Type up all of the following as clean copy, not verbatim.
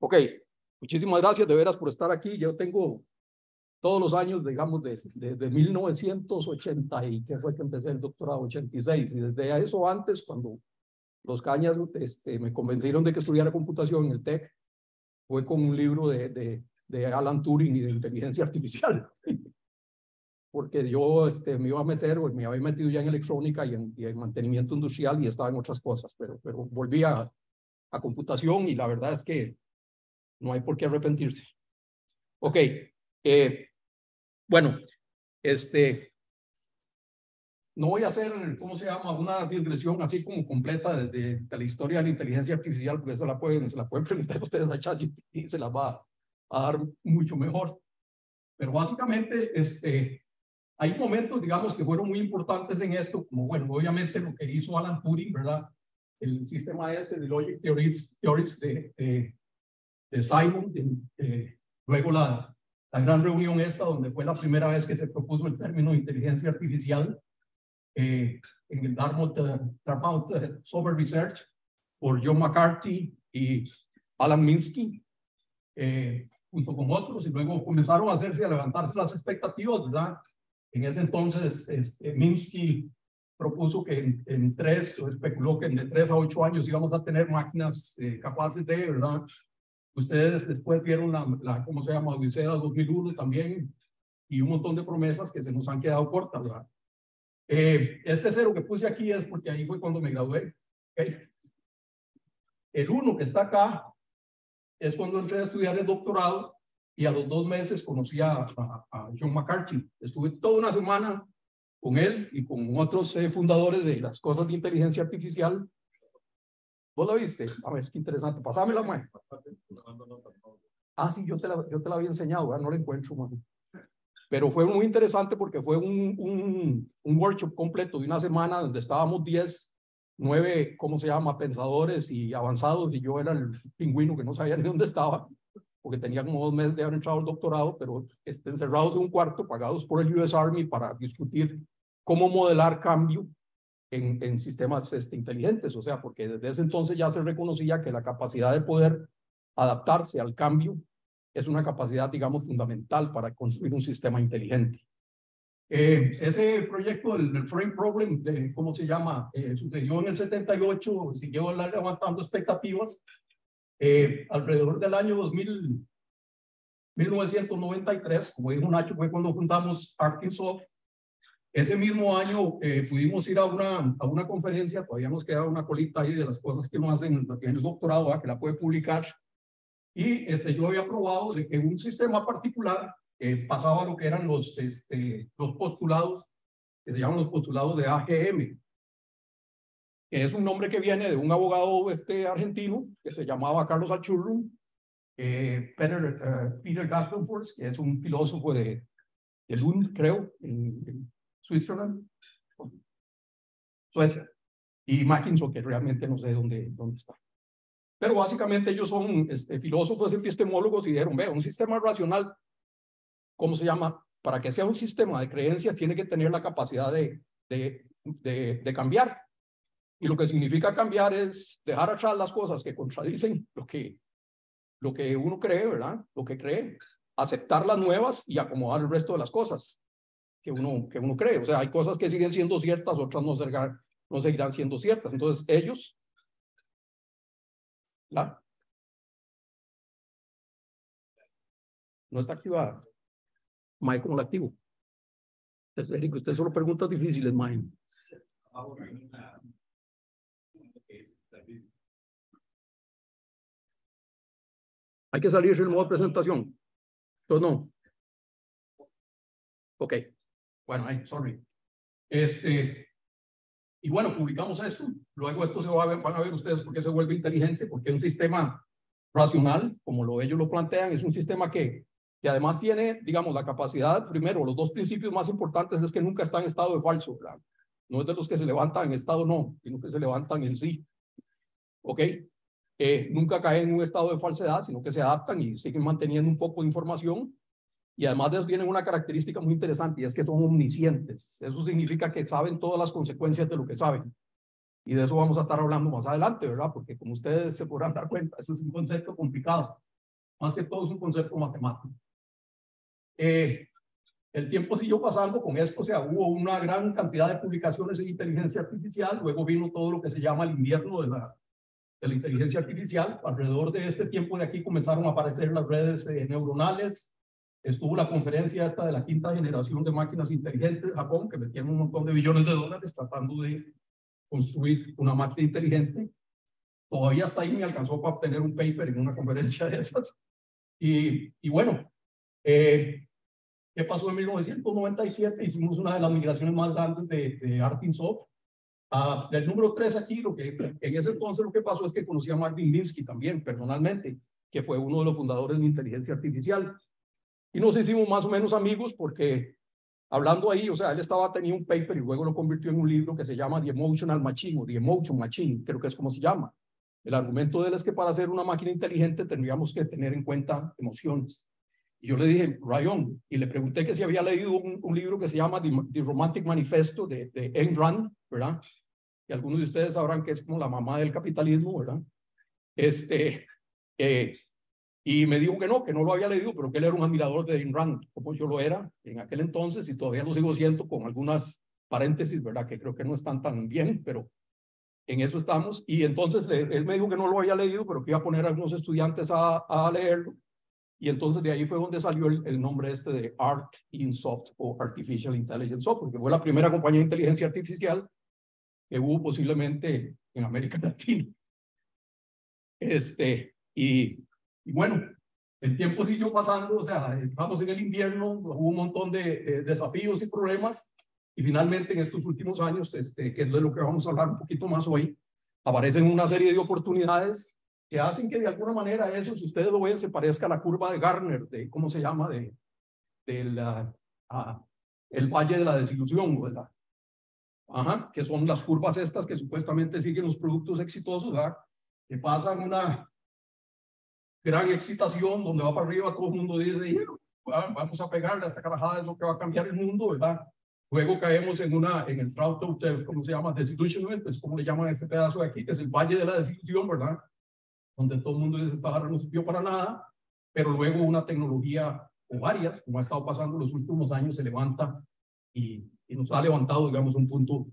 Ok, muchísimas gracias de veras por estar aquí. Yo tengo todos los años, digamos, desde 1980 y que fue que empecé el doctorado, 86, y desde eso antes, cuando los cañas me convencieron de que estudiara computación en el TEC, fue con un libro de Alan Turing y de inteligencia artificial, porque yo me iba a meter, o me había metido ya en electrónica y en mantenimiento industrial y estaba en otras cosas, pero volví a computación y la verdad es que no hay por qué arrepentirse. Ok, bueno, no voy a hacer, ¿cómo se llama? Una digresión así como completa de la historia de la inteligencia artificial, porque se la pueden preguntar ustedes a ChatGPT y se la va a dar mucho mejor. Pero básicamente, hay momentos, digamos, que fueron muy importantes en esto, como, bueno, obviamente lo que hizo Alan Turing, ¿verdad? El sistema de Logic Theories de Simon, luego la gran reunión esta, donde fue la primera vez que se propuso el término de inteligencia artificial en el Dartmouth Software Research por John McCarthy y Alan Minsky, junto con otros, y luego comenzaron a levantarse las expectativas, ¿verdad? En ese entonces, Minsky propuso que o especuló que de 3 a 8 años íbamos a tener máquinas capaces de, ¿verdad? Ustedes después vieron ¿cómo se llama? Odisea 2001 también, y un montón de promesas que se nos han quedado cortas, ¿verdad? Este 0 que puse aquí es porque ahí fue cuando me gradué. ¿Okay? El 1 que está acá es cuando entré a estudiar el doctorado y a los 2 meses conocí a John McCarthy. Estuve toda una semana con él y con otros fundadores de las cosas de inteligencia artificial. ¿Vos la viste? A ver, es que interesante. Pásamela, mae. Ah, sí, yo te la había enseñado, ¿verdad? No la encuentro, mae. Pero fue muy interesante porque fue un workshop completo de una semana donde estábamos 9, ¿cómo se llama? Pensadores y avanzados, y yo era el pingüino que no sabía ni dónde estaba, porque tenía como 2 meses de haber entrado al doctorado, pero encerrados en un cuarto, pagados por el US Army para discutir cómo modelar cambio en sistemas inteligentes. O sea, porque desde ese entonces ya se reconocía que la capacidad de poder adaptarse al cambio es una capacidad, digamos, fundamental para construir un sistema inteligente. Ese proyecto del frame problem, ¿cómo se llama? Sucedió en el 78, siguió levantando expectativas. Alrededor del año 1993, como dijo Nacho, fue cuando juntamos Arkinsoft. Ese mismo año pudimos ir a una conferencia, todavía nos queda una colita ahí de las cosas que uno hace en el doctorado, que la puede publicar. Y yo había probado de que un sistema particular pasaba lo que eran los postulados, que se llaman los postulados de AGM, que es un nombre que viene de un abogado argentino que se llamaba Carlos Alchurrum, Peter Gastelfors, que es un filósofo de Lund, creo, en Switzerland, Suecia, y Mackinson, que realmente no sé dónde está. Pero básicamente ellos son filósofos epistemólogos y dijeron, ve, un sistema racional, ¿cómo se llama? Para que sea un sistema de creencias tiene que tener la capacidad de cambiar. Y lo que significa cambiar es dejar atrás las cosas que contradicen lo que uno cree, ¿verdad? Lo que cree, aceptar las nuevas y acomodar el resto de las cosas que uno cree. O sea, hay cosas que siguen siendo ciertas, otras no seguirán siendo ciertas. Entonces ellos... no está activada. Mae, ¿cómo la activo? Entonces, Eric, usted solo preguntas difíciles, Mae. Hay que salirse del modo de presentación. Entonces, no. Ok. Bueno, sorry. Y bueno, publicamos esto. Luego esto van a ver ustedes por qué se vuelve inteligente, porque es un sistema racional, como ellos lo plantean, es un sistema que además tiene, digamos, la capacidad, primero, los 2 principios más importantes es que nunca está en estado de falso, ¿verdad? No es de los que se levantan en estado no, sino que se levantan en sí. ¿Ok? Nunca caen en un estado de falsedad, sino que se adaptan y siguen manteniendo un poco de información. Y además de eso tienen una característica muy interesante, y es que son omniscientes. Eso significa que saben todas las consecuencias de lo que saben. Y de eso vamos a estar hablando más adelante, ¿verdad? Porque como ustedes se podrán dar cuenta, eso es un concepto complicado. Más que todo es un concepto matemático. El tiempo siguió pasando con esto, o sea, hubo una gran cantidad de publicaciones en inteligencia artificial, luego vino todo lo que se llama el invierno de la inteligencia artificial. Alrededor de este tiempo de aquí comenzaron a aparecer las redes neuronales, estuvo la conferencia esta de la quinta generación de máquinas inteligentes de Japón, que metieron un montón de billones de dólares tratando de construir una máquina inteligente. Todavía hasta ahí me alcanzó para obtener un paper en una conferencia de esas. Y bueno, ¿qué pasó en 1997? Hicimos una de las migraciones más grandes de Artinsoft. Del número 3 aquí, en ese entonces lo que pasó es que conocí a Marvin Minsky también, personalmente, que fue uno de los fundadores de inteligencia artificial. Y nos hicimos más o menos amigos porque hablando ahí, o sea, él tenía un paper y luego lo convirtió en un libro que se llama The Emotional Machine o The Emotion Machine, creo que es como se llama. El argumento de él es que para hacer una máquina inteligente tendríamos que tener en cuenta emociones. Y yo le dije, Ryan, y le pregunté que si había leído un libro que se llama The Romantic Manifesto de Ayn Rand, ¿verdad? Y algunos de ustedes sabrán que es como la mamá del capitalismo, ¿verdad? Y me dijo que no lo había leído, pero que él era un admirador de Ayn Rand, como yo lo era en aquel entonces, y todavía lo sigo siendo con algunas paréntesis, ¿verdad? Que creo que no están tan bien, pero en eso estamos. Y entonces él me dijo que no lo había leído, pero que iba a poner a algunos estudiantes a leerlo. Y entonces de ahí fue donde salió el nombre de Art in Soft o Artificial Intelligence Software, que fue la primera compañía de inteligencia artificial que hubo posiblemente en América Latina. Y bueno, el tiempo siguió pasando, o sea, estamos en el invierno, hubo un montón de desafíos y problemas, y finalmente en estos últimos años, que es de lo que vamos a hablar un poquito más hoy, aparecen una serie de oportunidades que hacen que de alguna manera eso, si ustedes lo ven, se parezca a la curva de Gartner, ¿cómo se llama? El Valle de la Desilusión, ¿verdad? Ajá, que son las curvas estas que supuestamente siguen los productos exitosos, ¿verdad? Que pasan una gran excitación donde va para arriba, todo el mundo dice, vamos a pegarle a esta carajada, es lo que va a cambiar el mundo, ¿verdad? Luego caemos en el drought, ¿cómo se llama? Desillusionment, pues como le llaman a este pedazo de aquí, que es el Valle de la Desilusión, ¿verdad? Donde todo el mundo dice, esta barra no sirvió para nada, pero luego una tecnología o varias, como ha estado pasando en los últimos años, se levanta y nos ha levantado, digamos, un punto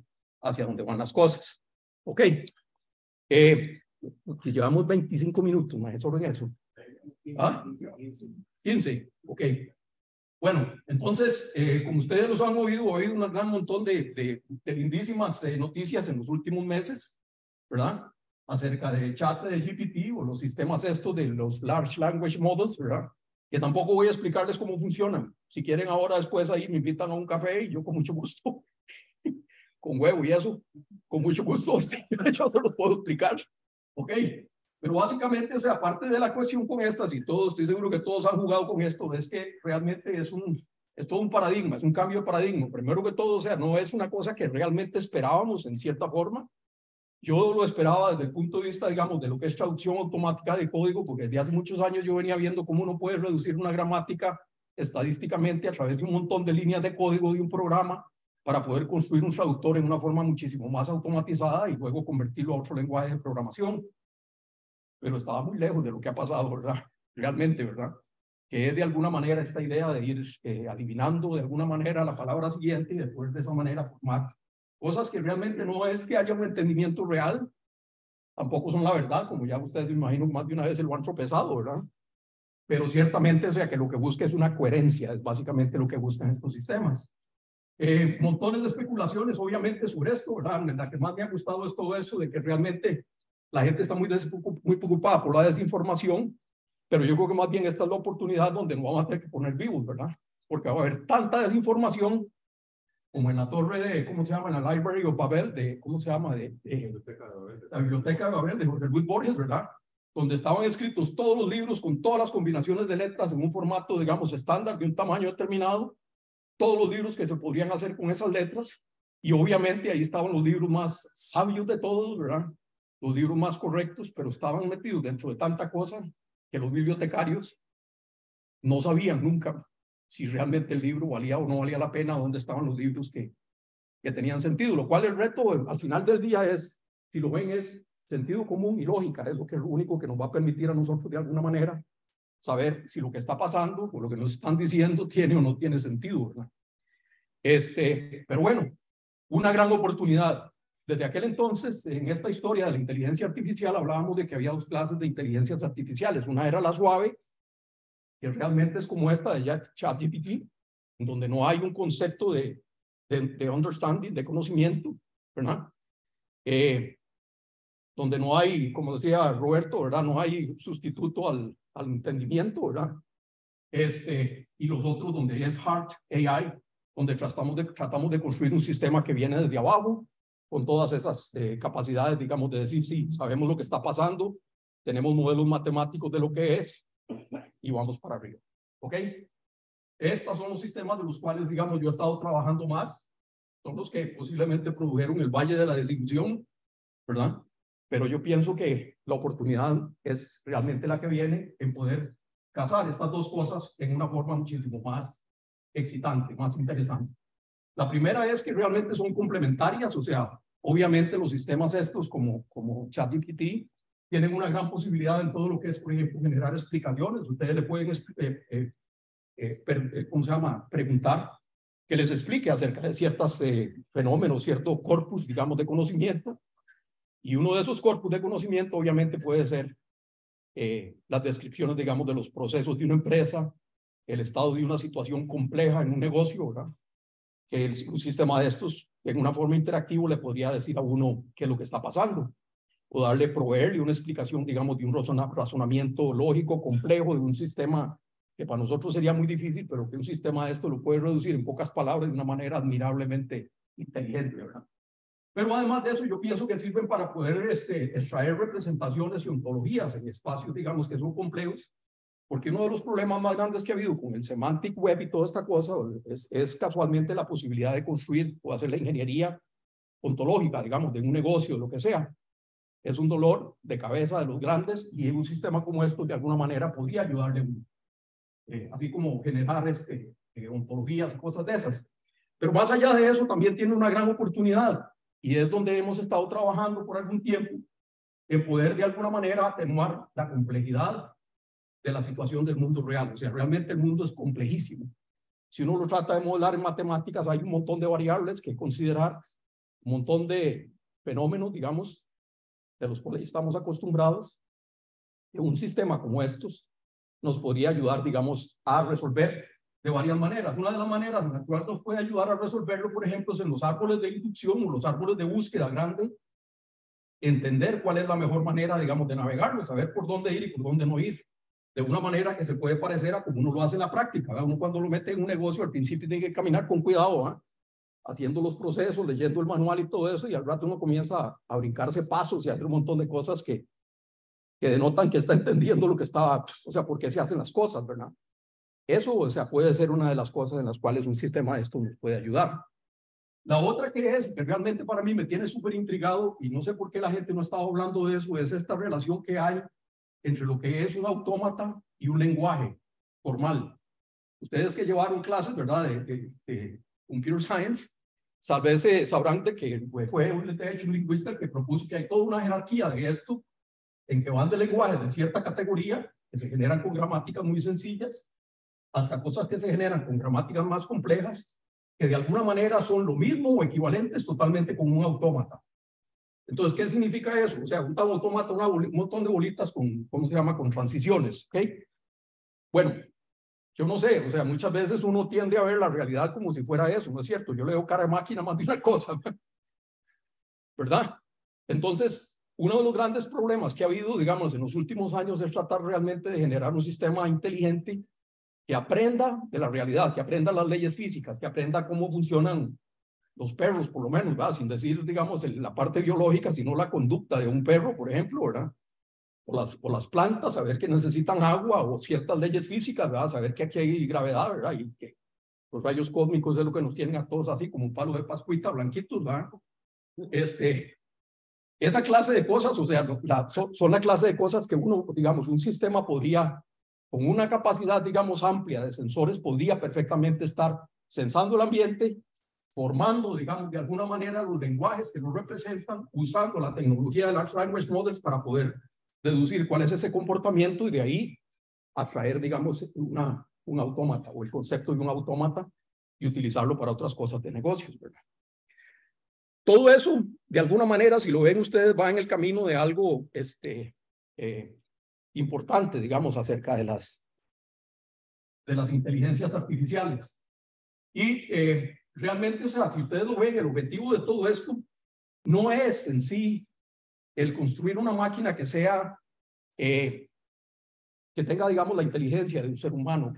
hacia donde van las cosas. Ok. Que llevamos 25 minutos, más solo en eso. ¿Ah? 15. Ok. Bueno, entonces, como ustedes los han oído, he oído un gran montón de lindísimas noticias en los últimos meses, ¿verdad? Acerca de chat de GPT o los sistemas estos de los Large Language Models, ¿verdad? Que tampoco voy a explicarles cómo funcionan. Si quieren ahora después ahí me invitan a un café y yo con mucho gusto, con huevo y eso, con mucho gusto, yo se los puedo explicar. Ok, pero básicamente, o sea, aparte de la cuestión con estas y todos, estoy seguro que todos han jugado con esto, es que realmente es todo un paradigma, es un cambio de paradigma. Primero que todo, o sea, no es una cosa que realmente esperábamos en cierta forma. Yo lo esperaba desde el punto de vista, digamos, de lo que es traducción automática de código, porque desde hace muchos años yo venía viendo cómo uno puede reducir una gramática estadísticamente a través de un montón de líneas de código de un programa para poder construir un traductor en una forma muchísimo más automatizada y luego convertirlo a otro lenguaje de programación. Pero estaba muy lejos de lo que ha pasado, ¿verdad? Realmente, ¿verdad? Que es de alguna manera esta idea de ir adivinando de alguna manera la palabra siguiente y después de esa manera formar cosas que realmente no es que haya un entendimiento real, tampoco son la verdad, como ya ustedes me imagino más de una vez se lo han tropezado, ¿verdad? Pero ciertamente, o sea, que lo que busca es una coherencia, es básicamente lo que buscan estos sistemas. Montones de especulaciones, obviamente, sobre esto, ¿verdad? La que más me ha gustado es todo eso, de que realmente la gente está muy preocupada por la desinformación, pero yo creo que más bien esta es la oportunidad donde nos vamos a tener que poner vivos, ¿verdad? Porque va a haber tanta desinformación como en la torre de, ¿cómo se llama? En la Library of Babel, ¿cómo se llama? La biblioteca de Babel, de Jorge Luis Borges, ¿verdad? Donde estaban escritos todos los libros con todas las combinaciones de letras en un formato, digamos, estándar, de un tamaño determinado, todos los libros que se podrían hacer con esas letras, y obviamente ahí estaban los libros más sabios de todos, ¿verdad? Los libros más correctos, pero estaban metidos dentro de tanta cosa que los bibliotecarios no sabían nunca si realmente el libro valía o no valía la pena, dónde estaban los libros que tenían sentido, lo cual el reto al final del día es, si lo ven, es sentido común y lógica, es lo único que nos va a permitir a nosotros de alguna manera saber si lo que está pasando o lo que nos están diciendo tiene o no tiene sentido, ¿verdad? Pero bueno, una gran oportunidad. Desde aquel entonces, en esta historia de la inteligencia artificial, hablábamos de que había dos clases de inteligencias artificiales. Una era la suave, que realmente es como esta de ChatGPT, donde no hay un concepto de understanding, de conocimiento, ¿verdad? Donde no hay, como decía Roberto, ¿verdad? No hay sustituto al entendimiento, ¿verdad? Y los otros donde es hard AI, donde tratamos de construir un sistema que viene desde abajo, con todas esas capacidades, digamos, de decir, sí, sabemos lo que está pasando, tenemos modelos matemáticos de lo que es, y vamos para arriba, ¿ok? Estos son los sistemas de los cuales, digamos, yo he estado trabajando más, son los que posiblemente produjeron el Valle de la Desilusión, ¿verdad? Pero yo pienso que la oportunidad es realmente la que viene en poder casar estas dos cosas en una forma muchísimo más excitante, más interesante. La primera es que realmente son complementarias, o sea, obviamente los sistemas estos como ChatGPT tienen una gran posibilidad en todo lo que es, por ejemplo, generar explicaciones. Ustedes le pueden, ¿cómo se llama?, preguntar que les explique acerca de ciertos fenómenos, cierto corpus, digamos, de conocimiento. Y uno de esos corpus de conocimiento obviamente puede ser las descripciones, digamos, de los procesos de una empresa, el estado de una situación compleja en un negocio, ¿verdad? Que un sistema de estos, en una forma interactiva, le podría decir a uno qué es lo que está pasando, o proveerle una explicación, digamos, de un razonamiento lógico, complejo, de un sistema que para nosotros sería muy difícil, pero que un sistema de esto lo puede reducir en pocas palabras de una manera admirablemente inteligente, ¿verdad? Pero además de eso, yo pienso que sirven para poder extraer representaciones y ontologías en espacios, digamos, que son complejos, porque uno de los problemas más grandes que ha habido con el semantic web y toda esta cosa es casualmente la posibilidad de construir o hacer la ingeniería ontológica, digamos, de un negocio, lo que sea. Es un dolor de cabeza de los grandes y un sistema como esto de alguna manera podría ayudarle, así como generar ontologías, cosas de esas. Pero más allá de eso, también tiene una gran oportunidad y es donde hemos estado trabajando por algún tiempo en poder de alguna manera atenuar la complejidad de la situación del mundo real. O sea, realmente el mundo es complejísimo. Si uno lo trata de modelar en matemáticas, hay un montón de variables que considerar, un montón de fenómenos, digamos, de los cuales estamos acostumbrados. Un sistema como estos nos podría ayudar, digamos, a resolver de varias maneras. Una de las maneras en la cual nos puede ayudar a resolverlo, por ejemplo, es en los árboles de inducción o los árboles de búsqueda grande, entender cuál es la mejor manera, digamos, de navegarlo, saber por dónde ir y por dónde no ir, de una manera que se puede parecer a como uno lo hace en la práctica, ¿verdad? Uno cuando lo mete en un negocio al principio tiene que caminar con cuidado, ¿verdad? Haciendo los procesos, leyendo el manual y todo eso, y al rato uno comienza a brincarse pasos y a hacer un montón de cosas que denotan que está entendiendo lo que está, o sea, por qué se hacen las cosas, ¿verdad? Eso, o sea, puede ser una de las cosas en las cuales un sistema de esto nos puede ayudar. La otra que realmente para mí me tiene súper intrigado y no sé por qué la gente no ha estado hablando de eso, es esta relación que hay entre lo que es un autómata y un lenguaje formal. Ustedes que llevaron clases, ¿verdad?, de Computer Science, sabrán de que fue de hecho un lingüista que propuso que hay toda una jerarquía de esto, en que van de lenguajes de cierta categoría, que se generan con gramáticas muy sencillas, hasta cosas que se generan con gramáticas más complejas, que de alguna manera son lo mismo o equivalentes totalmente con un autómata. Entonces, ¿qué significa eso? O sea, un autómata, un montón de bolitas con, ¿cómo se llama?, con transiciones, ¿ok? Bueno, yo no sé, o sea, muchas veces uno tiende a ver la realidad como si fuera eso, ¿no es cierto? Yo le veo cara de máquina más de una cosa, ¿verdad? Entonces, uno de los grandes problemas que ha habido, digamos, en los últimos años es tratar realmente de generar un sistema inteligente que aprenda de la realidad, que aprenda las leyes físicas, que aprenda cómo funcionan los perros, por lo menos, ¿verdad? Sin decir, digamos, la parte biológica, sino la conducta de un perro, por ejemplo, ¿verdad? O las plantas, saber que necesitan agua o ciertas leyes físicas, ¿verdad? Saber que aquí hay gravedad, ¿verdad? Y que los rayos cósmicos es lo que nos tienen a todos así, como un palo de pascuita, blanquitos, ¿verdad? Esa clase de cosas, o sea, son la clase de cosas que uno, digamos, un sistema podría, con una capacidad, digamos, amplia de sensores, podría perfectamente estar sensando el ambiente, formando, digamos, de alguna manera los lenguajes que nos representan, usando la tecnología de Large Language Models para poder deducir cuál es ese comportamiento y de ahí traer, digamos, un autómata o el concepto de un autómata y utilizarlo para otras cosas de negocios, ¿verdad? Todo eso, de alguna manera, si lo ven ustedes, va en el camino de algo importante, digamos, acerca de las inteligencias artificiales. Y realmente, o sea, si ustedes lo ven, el objetivo de todo esto no es en sí el construir una máquina que sea, que tenga, digamos, la inteligencia de un ser humano,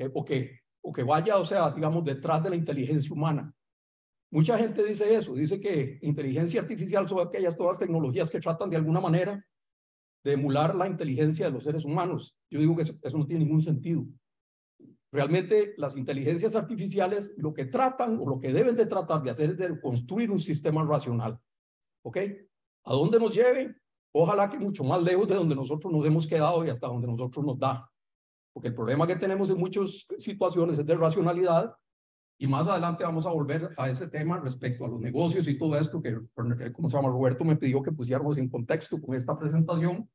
o que vaya, o sea, digamos, detrás de la inteligencia humana. Mucha gente dice eso, dice que inteligencia artificial son aquellas todas tecnologías que tratan de alguna manera de emular la inteligencia de los seres humanos. Yo digo que eso no tiene ningún sentido. Realmente las inteligencias artificiales lo que tratan o lo que deben de tratar de hacer es de construir un sistema racional. ¿Ok? ¿A dónde nos lleve? Ojalá que mucho más lejos de donde nosotros nos hemos quedado y hasta donde nosotros nos da. Porque el problema que tenemos en muchas situaciones es de racionalidad. Y más adelante vamos a volver a ese tema respecto a los negocios y todo esto que, como se llama, Roberto me pidió que pusiéramos en contexto con esta presentación.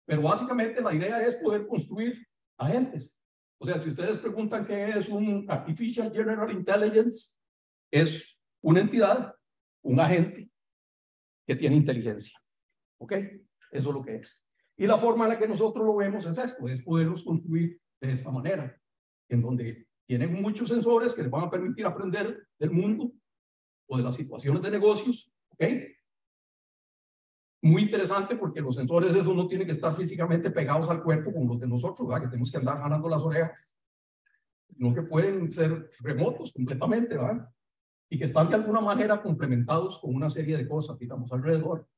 Pero básicamente la idea es poder construir agentes. O sea, si ustedes preguntan qué es un Artificial General Intelligence, es una entidad, un agente que tiene inteligencia. ¿Ok? Eso es lo que es. Y la forma en la que nosotros lo vemos es esto, es poderlos construir de esta manera, en donde tienen muchos sensores que les van a permitir aprender del mundo o de las situaciones de negocios. ¿Ok? Muy interesante porque los sensores esos no tienen que estar físicamente pegados al cuerpo como los de nosotros, ¿verdad? Que tenemos que andar jalando las orejas, sino que pueden ser remotos completamente, ¿verdad? Y que están de alguna manera complementados con una serie de cosas, digamos, alrededor,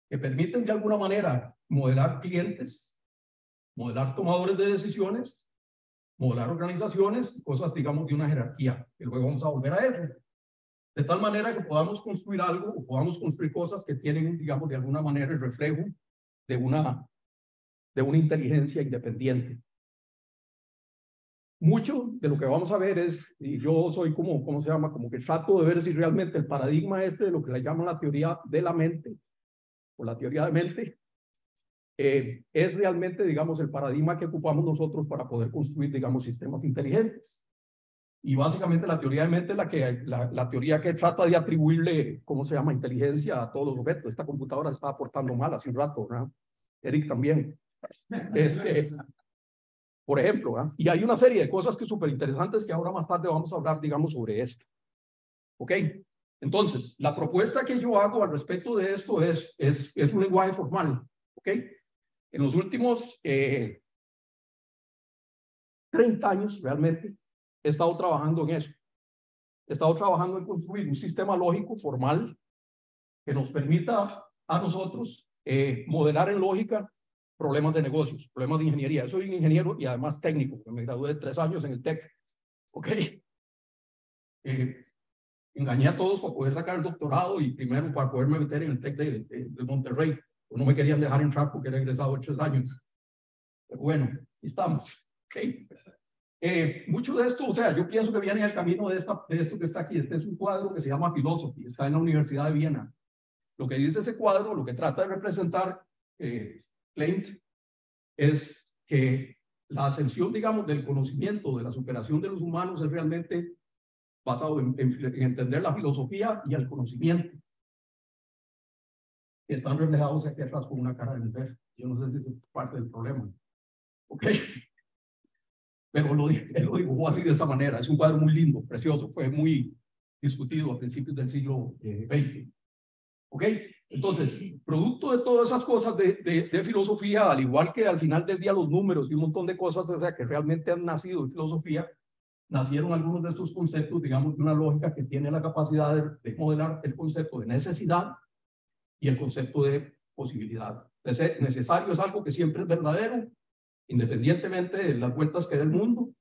que permiten de alguna manera modelar clientes, modelar tomadores de decisiones, modelar organizaciones, cosas, digamos, de una jerarquía, que luego vamos a volver a eso. De tal manera que podamos construir algo o podamos construir cosas que tienen, digamos, de alguna manera el reflejo de una inteligencia independiente. Mucho de lo que vamos a ver es, y yo soy como, ¿cómo se llama? Como que trato de ver si realmente el paradigma de lo que le llaman la teoría de la mente, o la teoría de mente, es realmente, digamos, el paradigma que ocupamos nosotros para poder construir, digamos, sistemas inteligentes. Y básicamente la teoría de mente es la teoría que trata de atribuirle, ¿cómo se llama?, inteligencia a todos los objetos. Esta computadora se estaba portando mal hace un rato, ¿verdad? Eric también. Por ejemplo, ¿verdad? Y hay una serie de cosas que son súper interesantes que ahora más tarde vamos a hablar, digamos, sobre esto. ¿Ok? Entonces, la propuesta que yo hago al respecto de esto es un lenguaje formal. ¿Ok? En los últimos 30 años, realmente, he estado trabajando en eso. He estado trabajando en construir un sistema lógico formal que nos permita a nosotros modelar en lógica problemas de negocios, problemas de ingeniería. Soy un ingeniero y además técnico, me gradué de 3 años en el TEC. ¿Ok? Engañé a todos para poder sacar el doctorado y primero para poderme meter en el TEC de Monterrey. No me querían dejar entrar porque era egresado de 3 años. Pero bueno, aquí estamos. ¿Okay? Mucho de esto, o sea, yo pienso que viene en el camino de esto que está aquí. Este es un cuadro que se llama Philosophy, está en la Universidad de Viena. Lo que dice ese cuadro, lo que trata de representar Klein, es que la ascensión, digamos, del conocimiento, de la superación de los humanos es realmente basado en entender la filosofía y el conocimiento. Están reflejados aquí atrás con una cara de mujer. Yo no sé si es parte del problema. ¿Ok? Pero él lo dibujó así de esa manera. Es un cuadro muy lindo, precioso. Fue muy discutido a principios del siglo XX. ¿Ok? Entonces, producto de todas esas cosas de filosofía, al igual que al final del día los números y un montón de cosas, o sea, que realmente han nacido de filosofía, nacieron algunos de estos conceptos, digamos, de una lógica que tiene la capacidad de modelar el concepto de necesidad y el concepto de posibilidad. Entonces, necesario es algo que siempre es verdadero, independientemente de las vueltas que dé el mundo.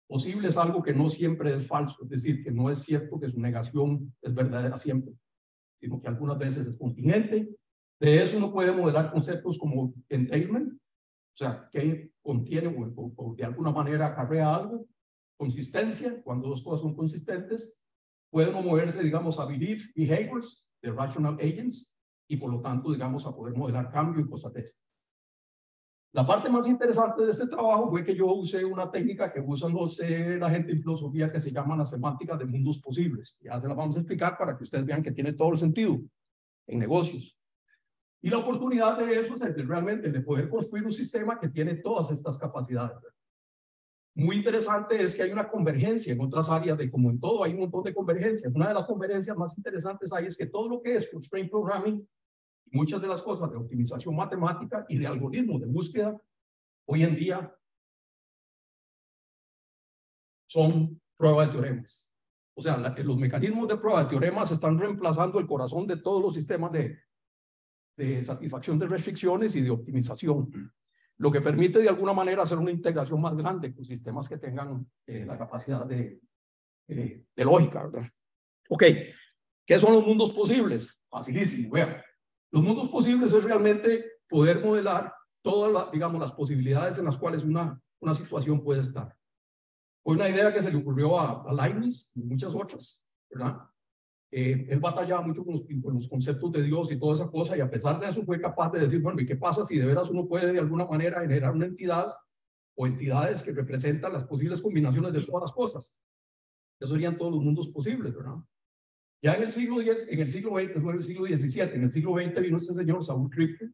Posible es algo que no siempre es falso, es decir, que no es cierto que su negación es verdadera siempre, sino que algunas veces es contingente. De eso uno puede modelar conceptos como entailment, o sea, que contiene o de alguna manera acarrea algo. Consistencia, cuando dos cosas son consistentes. Pueden moverse, digamos, a belief behaviors de rational agents y por lo tanto, digamos, a poder modelar cambio y cosas de estas. La parte más interesante de este trabajo fue que yo usé una técnica que usan la gente en filosofía que se llama la semántica de mundos posibles. Ya se la vamos a explicar para que ustedes vean que tiene todo el sentido en negocios. Y la oportunidad de eso es realmente de poder construir un sistema que tiene todas estas capacidades. Muy interesante es que hay una convergencia en otras áreas de, como en todo, hay un montón de convergencias. Una de las convergencias más interesantes ahí es que todo lo que es constraint programming, muchas de las cosas de optimización matemática y de algoritmos de búsqueda, hoy en día son prueba de teoremas. O sea, los mecanismos de prueba de teoremas están reemplazando el corazón de todos los sistemas de satisfacción de restricciones y de optimización, lo que permite de alguna manera hacer una integración más grande con sistemas que tengan la capacidad de lógica, ¿verdad? Ok, ¿qué son los mundos posibles? Facilísimo, vean. Los mundos posibles es realmente poder modelar todas digamos, las posibilidades en las cuales una situación puede estar. Fue una idea que se le ocurrió a Leibniz y muchas otras, ¿verdad? Él batallaba mucho con los conceptos de Dios y toda esa cosa, y a pesar de eso fue capaz de decir, bueno, ¿y qué pasa si de veras uno puede de alguna manera generar una entidad o entidades que representan las posibles combinaciones de todas las cosas? Eso serían todos los mundos posibles, ¿verdad? Ya en el siglo XX, en el siglo XX, no en el siglo XVII, en el siglo XX vino este señor Saul Kripke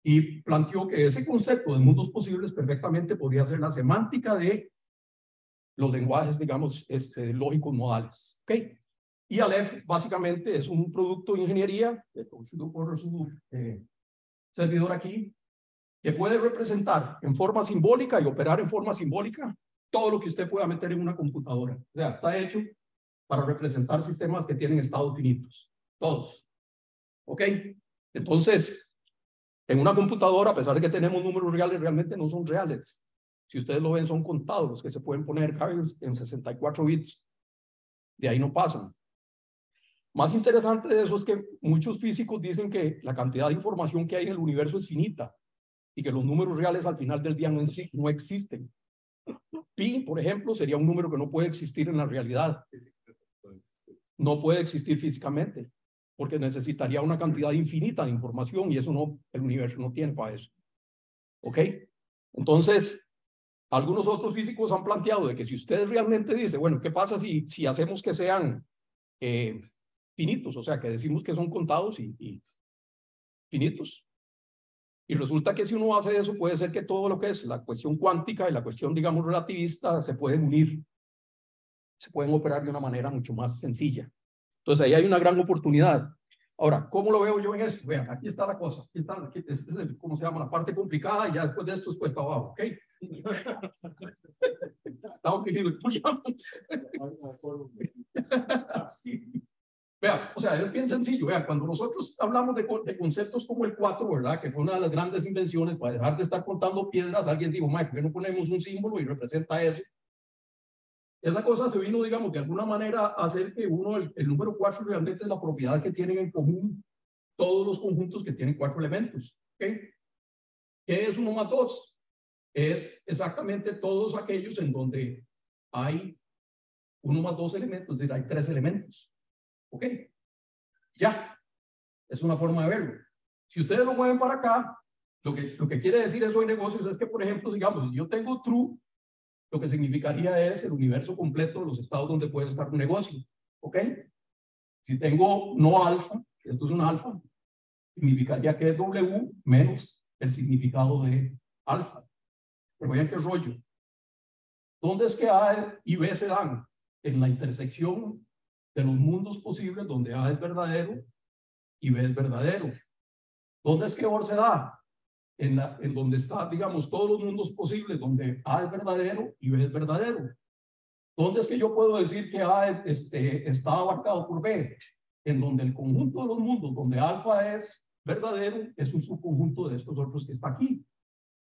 y planteó que ese concepto de mundos posibles perfectamente podría ser la semántica de los lenguajes, digamos, lógicos modales. ¿Ok? Y Aleph básicamente es un producto de ingeniería, producido por su servidor aquí, que puede representar en forma simbólica y operar en forma simbólica todo lo que usted pueda meter en una computadora. O sea, está hecho para representar sistemas que tienen estados finitos. Todos. ¿Ok? Entonces, en una computadora, a pesar de que tenemos números reales, realmente no son reales. Si ustedes lo ven, son contados los que se pueden poner en 64 bits. De ahí no pasan. Más interesante de eso es que muchos físicos dicen que la cantidad de información que hay en el universo es finita y que los números reales al final del día no existen. Pi, por ejemplo, sería un número que no puede existir en la realidad. No puede existir físicamente porque necesitaría una cantidad infinita de información y eso no, el universo no tiene para eso. ¿Ok? Entonces, algunos otros físicos han planteado de que si usted realmente dice, bueno, ¿qué pasa si hacemos que sean finitos? O sea, que decimos que son contados y finitos. Y resulta que si uno hace eso, puede ser que todo lo que es la cuestión cuántica y la cuestión, digamos, relativista se pueden unir. Se pueden operar de una manera mucho más sencilla. Entonces, ahí hay una gran oportunidad. Ahora, ¿cómo lo veo yo en esto? Vean, aquí está la cosa. Aquí está, ¿cómo se llama? La parte complicada y ya después de esto es cuesta abajo, ¿ok? Sí. Vean, o sea, es bien sencillo. Vean, cuando nosotros hablamos de conceptos como el 4, ¿verdad? Que fue una de las grandes invenciones para dejar de estar contando piedras, alguien dijo, Mike, ¿por qué no ponemos un símbolo y representa eso? Esa cosa se vino, digamos, de alguna manera a hacer que el número 4 realmente es la propiedad que tienen en común todos los conjuntos que tienen 4 elementos. ¿Okay? ¿Qué es 1 más 2? Es exactamente todos aquellos en donde hay 1 más 2 elementos, es decir, hay 3 elementos. ¿Ok? Ya, es una forma de verlo. Si ustedes lo mueven para acá, lo que quiere decir eso en negocios es que, por ejemplo, digamos, si yo tengo true, lo que significaría es el universo completo de los estados donde puede estar un negocio. ¿Ok? Si tengo no alfa, esto es un alfa, significaría que es W menos el significado de alfa. Pero vean qué rollo. ¿Dónde es que A y B se dan? En la intersección de los mundos posibles donde A es verdadero y B es verdadero. ¿Dónde es que OR se da? En donde está, digamos, todos los mundos posibles donde A es verdadero y B es verdadero. ¿Dónde es que yo puedo decir que A está abarcado por B? En donde el conjunto de los mundos donde alfa es verdadero es un subconjunto de estos otros que está aquí.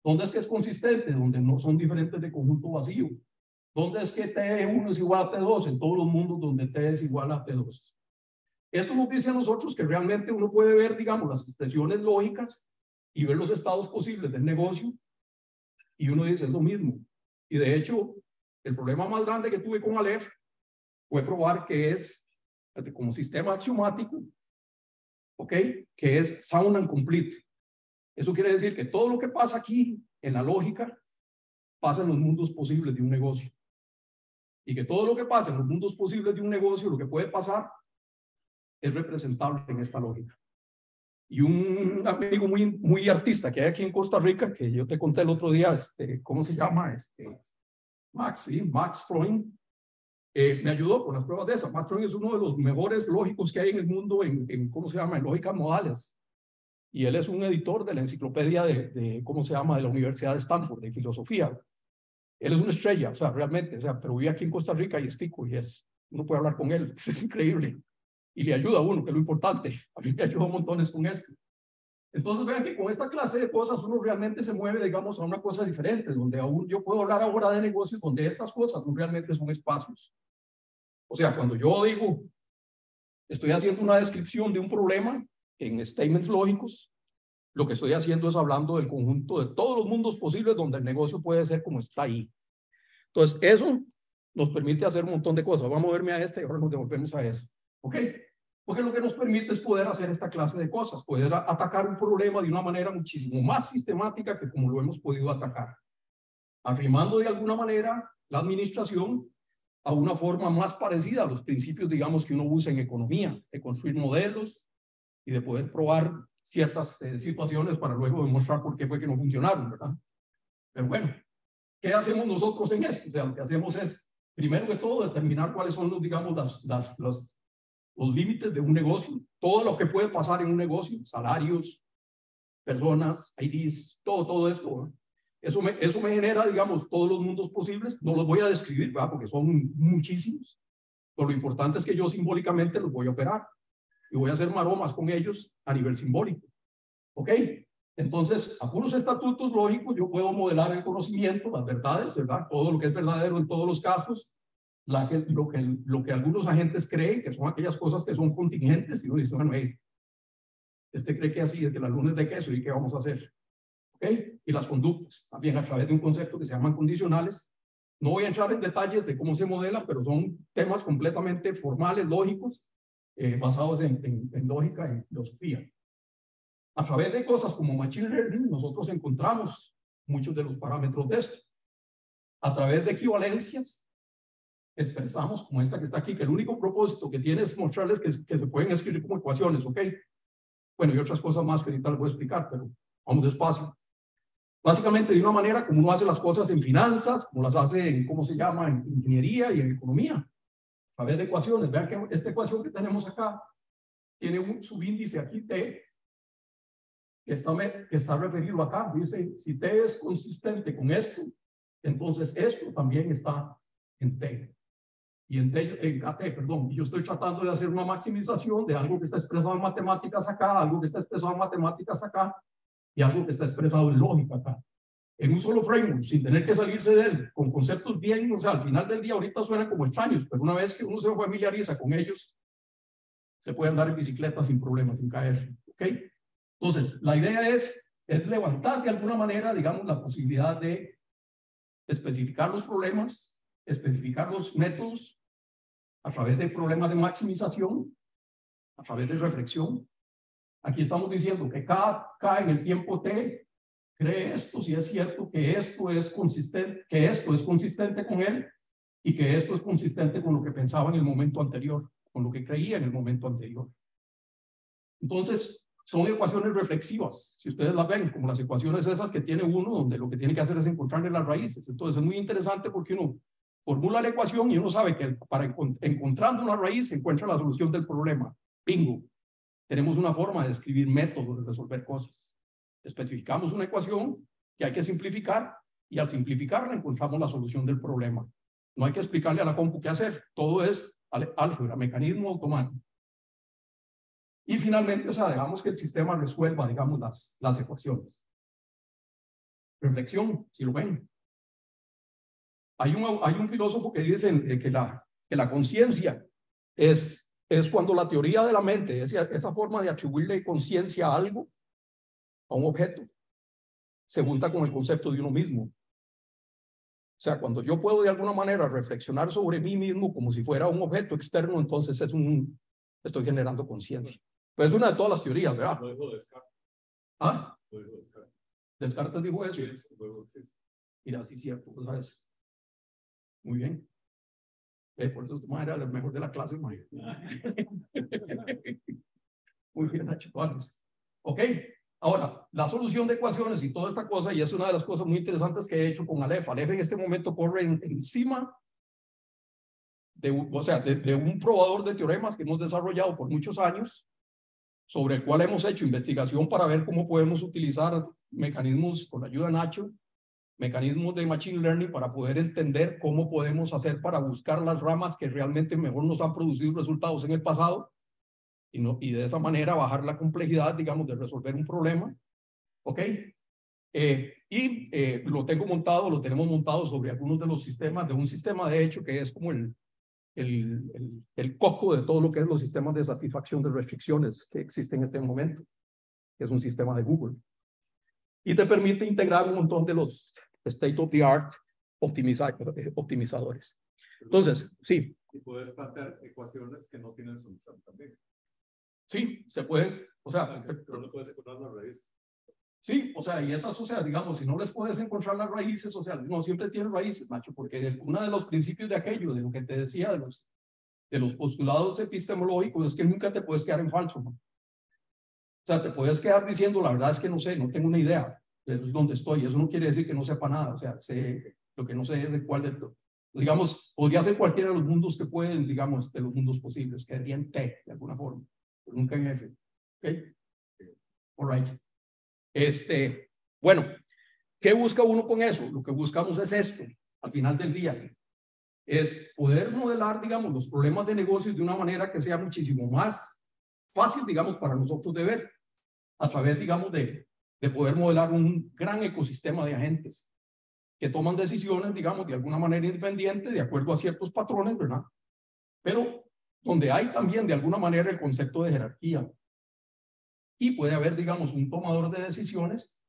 ¿Dónde es que es consistente? Donde no son diferentes de conjunto vacío. ¿Dónde es que T1 es igual a T2? En todos los mundos donde T es igual a T2. Esto nos dice a nosotros que realmente uno puede ver, digamos, las expresiones lógicas y ver los estados posibles del negocio y uno dice, es lo mismo. Y de hecho, el problema más grande que tuve con Aleph fue probar que es como sistema axiomático, ¿ok? Que es sound and complete. Eso quiere decir que todo lo que pasa aquí en la lógica pasa en los mundos posibles de un negocio. Y que todo lo que pasa en los mundos posibles de un negocio, lo que puede pasar, es representable en esta lógica. Y un amigo muy artista que hay aquí en Costa Rica, que yo te conté el otro día, ¿cómo se llama? Max, ¿sí? Max Freud, me ayudó con las pruebas de esas. Max Freud es uno de los mejores lógicos que hay en el mundo ¿cómo se llama? En lógicas modales. Y él es un editor de la enciclopedia ¿cómo se llama? De la Universidad de Stanford, de filosofía. Él es una estrella, o sea, realmente, o sea, pero vive aquí en Costa Rica y es tico, y uno puede hablar con él, es increíble. Y le ayuda a uno, que es lo importante. A mí me ayuda montones con esto. Entonces, vean que con esta clase de cosas uno realmente se mueve, digamos, a una cosa diferente, donde aún yo puedo hablar ahora de negocios, donde estas cosas no realmente son espacios. O sea, cuando yo digo, estoy haciendo una descripción de un problema en statements lógicos, lo que estoy haciendo es hablando del conjunto de todos los mundos posibles donde el negocio puede ser como está ahí. Entonces, eso nos permite hacer un montón de cosas. Vamos a verme a y ahora nos devolvemos a eso. ¿Ok? Porque lo que nos permite es poder hacer esta clase de cosas, poder atacar un problema de una manera muchísimo más sistemática que como lo hemos podido atacar. Arrimando de alguna manera la administración a una forma más parecida a los principios, digamos, que uno usa en economía, de construir modelos y de poder probar ciertas situaciones para luego demostrar por qué fue que no funcionaron, ¿verdad? Pero bueno, ¿qué hacemos nosotros en esto? O sea, lo que hacemos es, primero que todo, determinar cuáles son los, digamos, los límites de un negocio, todo lo que puede pasar en un negocio, salarios, personas, IDs, todo esto, ¿verdad? Eso me genera, digamos, todos los mundos posibles. No los voy a describir, ¿verdad? Porque son muchísimos. Pero lo importante es que yo simbólicamente los voy a operar y voy a hacer maromas con ellos a nivel simbólico. ¿Ok? Entonces, a puros estatutos lógicos, yo puedo modelar el conocimiento, las verdades, ¿verdad? Todo lo que es verdadero en todos los casos, lo que algunos agentes creen, que son aquellas cosas que son contingentes, y uno dice, bueno, hey, cree que así es que la luna es de queso, ¿y qué vamos a hacer? ¿Ok? Y las conductas, también a través de un concepto que se llaman condicionales. No voy a entrar en detalles de cómo se modela, pero son temas completamente formales, lógicos, basados en lógica y filosofía. A través de cosas como Machine Learning, nosotros encontramos muchos de los parámetros de esto. A través de equivalencias, expresamos como esta que está aquí, que el único propósito que tiene es mostrarles que se pueden escribir como ecuaciones, ¿ok? Bueno, y otras cosas más que ahorita les voy a explicar, pero vamos despacio. Básicamente de una manera como uno hace las cosas en finanzas, como las hace en, ¿cómo se llama?, en ingeniería y en economía. A través de ecuaciones. Vean que esta ecuación que tenemos acá tiene un subíndice aquí T, que está referido acá. Dice, si T es consistente con esto, entonces esto también está en T. Y en AT, perdón. Y yo estoy tratando de hacer una maximización de algo que está expresado en matemáticas acá, algo que está expresado en matemáticas acá, y algo que está expresado en lógica acá, en un solo framework, sin tener que salirse de él, con conceptos bien, o sea, al final del día ahorita suenan como extraños, pero una vez que uno se familiariza con ellos, se puede andar en bicicleta sin problemas, sin caer, ¿ok? Entonces, la idea es levantar de alguna manera, digamos, la posibilidad de especificar los problemas, especificar los métodos, a través de problemas de maximización, a través de reflexión. Aquí estamos diciendo que K en el tiempo T cree esto, si es cierto que esto es consistente con él y que esto es consistente con lo que pensaba en el momento anterior, con lo que creía en el momento anterior. Entonces, son ecuaciones reflexivas, si ustedes las ven, como las ecuaciones esas que tiene uno, donde lo que tiene que hacer es encontrarle las raíces. Entonces, es muy interesante porque uno formula la ecuación y uno sabe que encontrando una raíz se encuentra la solución del problema. Bingo. Tenemos una forma de escribir métodos de resolver cosas. Especificamos una ecuación que hay que simplificar y al simplificarla encontramos la solución del problema. No hay que explicarle a la compu qué hacer. Todo es álgebra, mecanismo automático. Y finalmente, o sea, dejamos que el sistema resuelva, digamos, las ecuaciones. Reflexión, si lo ven. Hay un filósofo que dice que la conciencia es cuando la teoría de la mente, esa forma de atribuirle conciencia a algo, a un objeto, se junta con el concepto de uno mismo. O sea, cuando yo puedo de alguna manera reflexionar sobre mí mismo como si fuera un objeto externo, entonces estoy generando conciencia. Pues es una de todas las teorías, ¿verdad? ¿Ah? Descartes dijo eso. Mira, sí, cierto, pues, ¿sabes? Muy bien. Por eso este era el mejor de la clase, man. Muy bien, Nacho. Ok, ahora, la solución de ecuaciones y toda esta cosa, y es una de las cosas muy interesantes que he hecho con Aleph. Aleph en este momento corre encima de, o sea, de un probador de teoremas que hemos desarrollado por muchos años, sobre el cual hemos hecho investigación para ver cómo podemos utilizar mecanismos, con la ayuda de Nacho, mecanismos de Machine Learning para poder entender cómo podemos hacer para buscar las ramas que realmente mejor nos han producido resultados en el pasado y de esa manera bajar la complejidad, digamos, de resolver un problema. ¿Ok? Lo tenemos montado sobre algunos de los sistemas, de un sistema de hecho que es como el coco de todo lo que es los sistemas de satisfacción de restricciones que existen en este momento, que es un sistema de Google. Y te permite integrar un montón de los state of the art optimizadores. Entonces, sí. Y puedes plantear ecuaciones que no tienen solución también. Sí, se puede, o sea, pero no puedes encontrar las raíces. Sí, o sea, y esas, o sea, digamos, si no les puedes encontrar las raíces, o sea, no siempre tienes raíces, Nacho, porque uno de los principios de aquello, de lo que te decía, de los postulados epistemológicos, es que nunca te puedes quedar en falso, ¿no? O sea, te puedes quedar diciendo, la verdad es que no sé, no tengo una idea, eso es donde estoy, eso no quiere decir que no sepa nada, o sea, lo que no sé es de cuál de todo. Digamos, podría ser cualquiera de los mundos que pueden, digamos, de los mundos posibles, quedaría en T, de alguna forma, pero nunca en F, ¿ok? All right. Bueno, ¿qué busca uno con eso? Lo que buscamos es esto, al final del día, es poder modelar, digamos, los problemas de negocios de una manera que sea muchísimo más fácil, digamos, para nosotros de ver, a través, digamos, de poder modelar un gran ecosistema de agentes que toman decisiones, digamos, de alguna manera independiente, de acuerdo a ciertos patrones, ¿verdad? Pero donde hay también, de alguna manera, el concepto de jerarquía. Y puede haber, digamos, un tomador de decisiones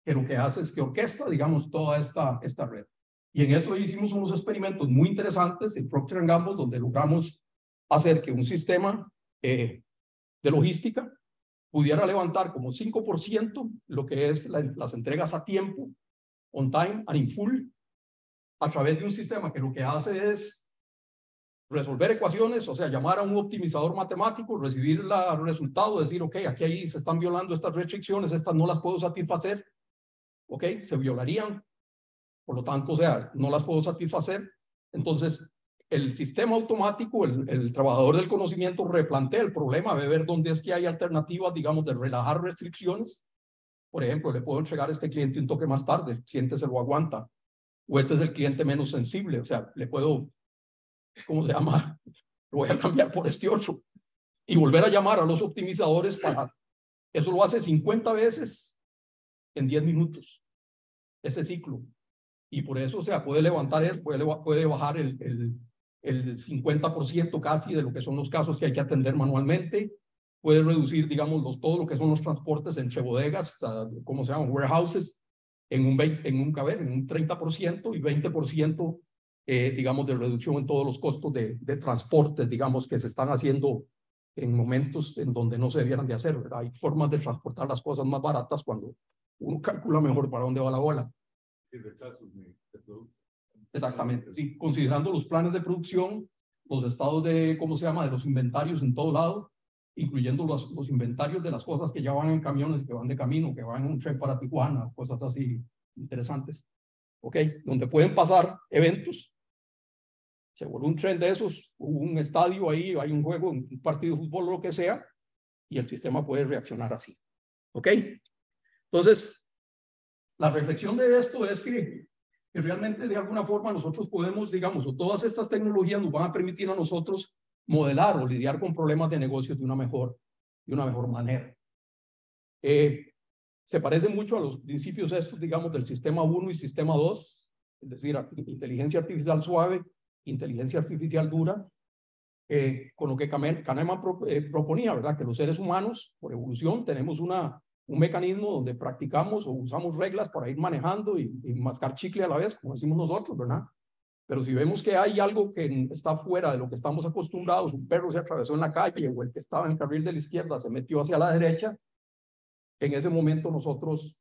que lo que hace es que orquesta, digamos, toda esta red. Y en eso hicimos unos experimentos muy interesantes en Procter & Gamble, donde logramos hacer que un sistema de logística pudiera levantar como 5% lo que es las entregas a tiempo, on time and in full, a través de un sistema que lo que hace es resolver ecuaciones, o sea, llamar a un optimizador matemático, recibir el resultado, decir, ok, aquí ahí se están violando estas restricciones, estas no las puedo satisfacer, ok, se violarían, por lo tanto, o sea, no las puedo satisfacer. Entonces, el sistema automático, el trabajador del conocimiento replantea el problema, de ver dónde es que hay alternativas, digamos, de relajar restricciones. Por ejemplo, le puedo entregar a este cliente un toque más tarde, el cliente se lo aguanta, o este es el cliente menos sensible, o sea, le puedo, ¿cómo se llama? Lo voy a cambiar por este otro y volver a llamar a los optimizadores para, eso lo hace 50 veces en 10 minutos, ese ciclo. Y por eso, o sea, puede levantar eso, puede bajar el 50% casi de lo que son los casos que hay que atender manualmente, puede reducir, digamos, todo lo que son los transportes entre bodegas, ¿cómo se llaman? Warehouses, en un 30% y 20%, digamos, de reducción en todos los costos de transporte, digamos, que se están haciendo en momentos en donde no se debieran de hacer, ¿verdad? Hay formas de transportar las cosas más baratas cuando uno calcula mejor para dónde va la bola. Exactamente, sí, considerando los planes de producción, los estados de, ¿cómo se llama?, de los inventarios en todo lado, incluyendo los inventarios de las cosas que ya van en camiones, que van de camino, que van en un tren para Tijuana, cosas así interesantes, ¿ok? Donde pueden pasar eventos. Se vuelve un tren de esos, un estadio ahí, hay un juego, un partido de fútbol o lo que sea, y el sistema puede reaccionar así, ¿ok? Entonces, la reflexión de esto es que realmente de alguna forma nosotros podemos, digamos, o todas estas tecnologías nos van a permitir a nosotros modelar o lidiar con problemas de negocios de una mejor manera. Se parece mucho a los principios estos, digamos, del sistema 1 y sistema 2, es decir, inteligencia artificial suave, inteligencia artificial dura, con lo que Kahneman proponía, ¿verdad? Que los seres humanos, por evolución, tenemos un mecanismo donde practicamos o usamos reglas para ir manejando y mascar chicle a la vez, como decimos nosotros, ¿verdad? Pero si vemos que hay algo que está fuera de lo que estamos acostumbrados, un perro se atravesó en la calle o el que estaba en el carril de la izquierda se metió hacia la derecha, En ese momento nosotros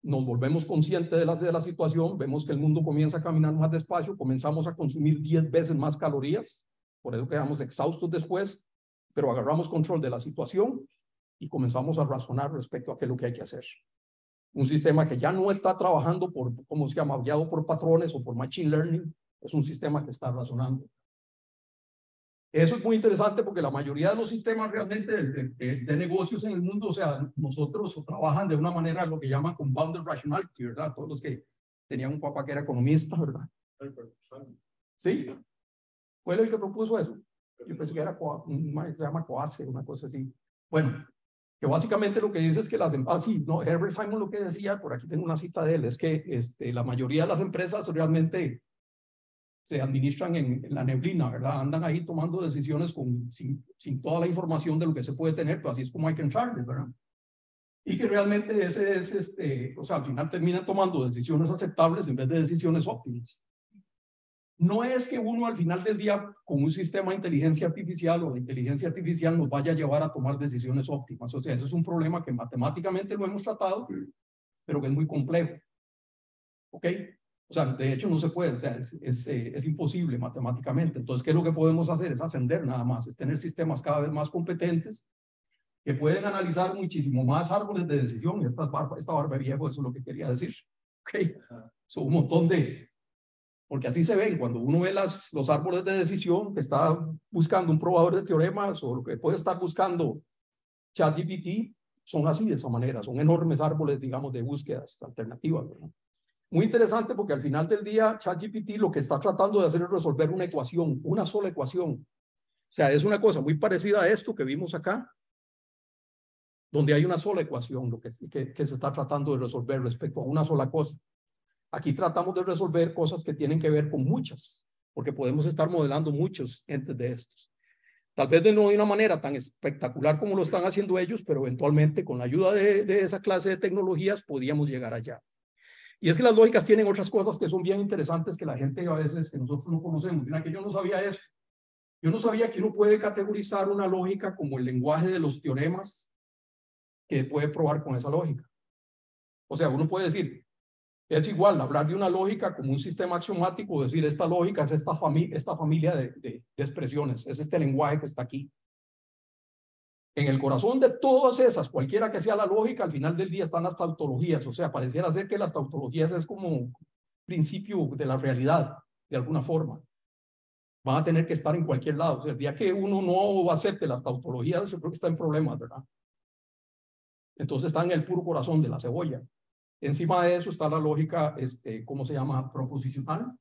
nos volvemos conscientes de la situación, vemos que el mundo comienza a caminar más despacio, comenzamos a consumir 10 veces más calorías, por eso quedamos exhaustos después, pero agarramos control de la situación y comenzamos a razonar respecto a qué es lo que hay que hacer. Un sistema que ya no está trabajando por, ¿cómo se llama?, guiado por patrones o por machine learning, es un sistema que está razonando. Eso es muy interesante porque la mayoría de los sistemas realmente de negocios en el mundo, o sea, nosotros trabajan de una manera lo que llaman compounded rationality, ¿verdad? Todos los que tenían un papá que era economista, ¿verdad? Sí, fue el que propuso eso. Yo pensé que era, se llama Coase, una cosa así. Bueno, que básicamente lo que dice es que las empresas, sí, no, Herbert Simon lo que decía, por aquí tengo una cita de él, es que la mayoría de las empresas realmente se administran en la neblina, ¿verdad? Andan ahí tomando decisiones sin toda la información de lo que se puede tener, pero así es como hay que entrarles, ¿verdad? Y que realmente ese es, o sea, al final terminan tomando decisiones aceptables en vez de decisiones óptimas. No es que uno al final del día, con un sistema de inteligencia artificial o de inteligencia artificial, nos vaya a llevar a tomar decisiones óptimas. O sea, eso es un problema que matemáticamente lo hemos tratado, pero que es muy complejo. ¿Ok? O sea, de hecho no se puede, o sea, es imposible matemáticamente. Entonces, ¿qué es lo que podemos hacer? Es ascender nada más, es tener sistemas cada vez más competentes que pueden analizar muchísimo más árboles de decisión. Esta barba viejo, eso es lo que quería decir. ¿Ok? Son un montón de... Porque así se ven, cuando uno ve los árboles de decisión, que está buscando un probador de teoremas o lo que puede estar buscando ChatGPT, son así de esa manera, son enormes árboles, digamos, de búsquedas alternativas, ¿verdad? Muy interesante porque al final del día ChatGPT lo que está tratando de hacer es resolver una ecuación, una sola ecuación. O sea, es una cosa muy parecida a esto que vimos acá, donde hay una sola ecuación lo que se está tratando de resolver respecto a una sola cosa. Aquí tratamos de resolver cosas que tienen que ver con muchas, porque podemos estar modelando muchos entes de estos. Tal vez no de una manera tan espectacular como lo están haciendo ellos, pero eventualmente con la ayuda de esa clase de tecnologías podríamos llegar allá. Y es que las lógicas tienen otras cosas que son bien interesantes que la gente a veces que nosotros no conocemos. Mira que yo no sabía eso. Yo no sabía que uno puede categorizar una lógica como el lenguaje de los teoremas que puede probar con esa lógica. O sea, uno puede decir, es igual hablar de una lógica como un sistema axiomático, decir esta lógica es esta familia de expresiones, es este lenguaje que está aquí. En el corazón de todas esas, cualquiera que sea la lógica, al final del día están las tautologías. O sea, pareciera ser que las tautologías es como principio de la realidad, de alguna forma. Van a tener que estar en cualquier lado. O sea, el día que uno no acepte las tautologías, yo creo que está en problemas, ¿verdad? Entonces está en el puro corazón de la cebolla. Encima de eso está la lógica, ¿cómo se llama? Proposicional.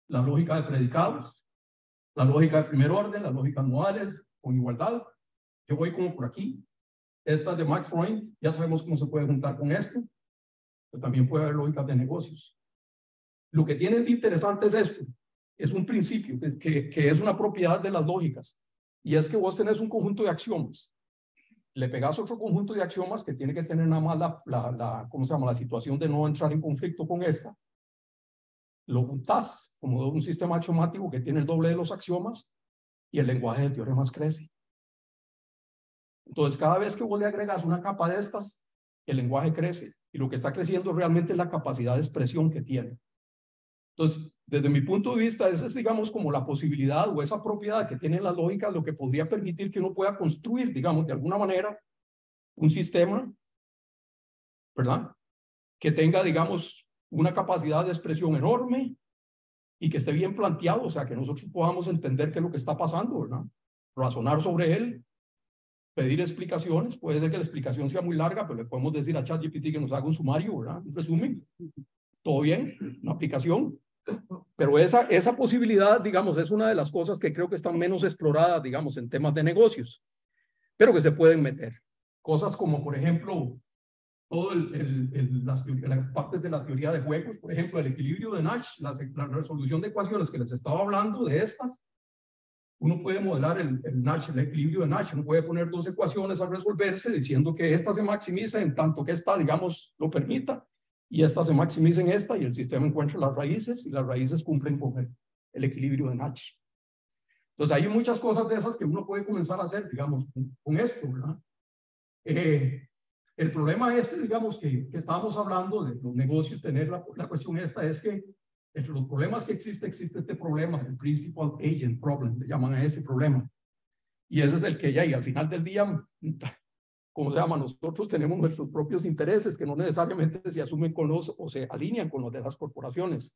La lógica de predicados. La lógica de primer orden, las lógicas modales, con igualdad. Yo voy como por aquí. Esta de Max Freund, ya sabemos cómo se puede juntar con esto, pero también puede haber lógicas de negocios. Lo que tiene de interesante es esto, es un principio que es una propiedad de las lógicas, y es que vos tenés un conjunto de axiomas, le pegás otro conjunto de axiomas que tiene que tener nada más ¿cómo se llama?, la situación de no entrar en conflicto con esta, lo juntás como un sistema axiomático que tiene el doble de los axiomas, y el lenguaje de teoremas crece. Entonces, cada vez que vos le agregas una capa de estas, el lenguaje crece. Y lo que está creciendo realmente es la capacidad de expresión que tiene. Entonces, desde mi punto de vista, esa es, digamos, como la posibilidad o esa propiedad que tienen las lógicas, lo que podría permitir que uno pueda construir, digamos, de alguna manera, un sistema, ¿verdad?, que tenga, digamos, una capacidad de expresión enorme y que esté bien planteado, o sea, que nosotros podamos entender qué es lo que está pasando, ¿verdad?, razonar sobre él, pedir explicaciones. Puede ser que la explicación sea muy larga, pero le podemos decir a ChatGPT que nos haga un sumario, ¿verdad?, un resumen. Todo bien, una aplicación. Pero esa posibilidad, digamos, es una de las cosas que creo que están menos exploradas, digamos, en temas de negocios, pero que se pueden meter. Cosas como, por ejemplo, todo las partes de la teoría de juegos, por ejemplo, el equilibrio de Nash, la resolución de ecuaciones que les estaba hablando de estas. Uno puede modelar el Nash, el equilibrio de Nash. Uno puede poner dos ecuaciones a resolverse diciendo que esta se maximiza en tanto que esta, digamos, lo permita, y esta se maximiza en esta, y el sistema encuentra las raíces, y las raíces cumplen con el equilibrio de Nash. Entonces hay muchas cosas de esas que uno puede comenzar a hacer, digamos, con esto, ¿verdad? El problema digamos, que estábamos hablando de los negocios, tener la cuestión esta es que entre los problemas que existe este problema, el principal agent problem, le llaman a ese problema. Y ese es el que ya, y al final del día, ¿cómo se llama? Nosotros tenemos nuestros propios intereses que no necesariamente se asumen con los o se alinean con los de las corporaciones.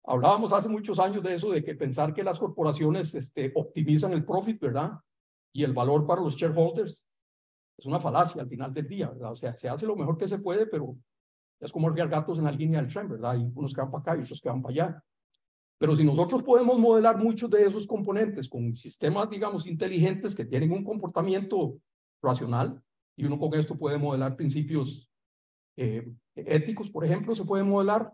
Hablábamos hace muchos años de eso, de que pensar que las corporaciones optimizan el profit, ¿verdad? Y el valor para los shareholders es una falacia al final del día, ¿verdad? O sea, se hace lo mejor que se puede, pero es como criar gatos en la línea del tren, ¿verdad? Y unos que van para acá y otros que van para allá. Pero si nosotros podemos modelar muchos de esos componentes con sistemas, digamos, inteligentes que tienen un comportamiento racional, y uno con esto puede modelar principios éticos, por ejemplo, se puede modelar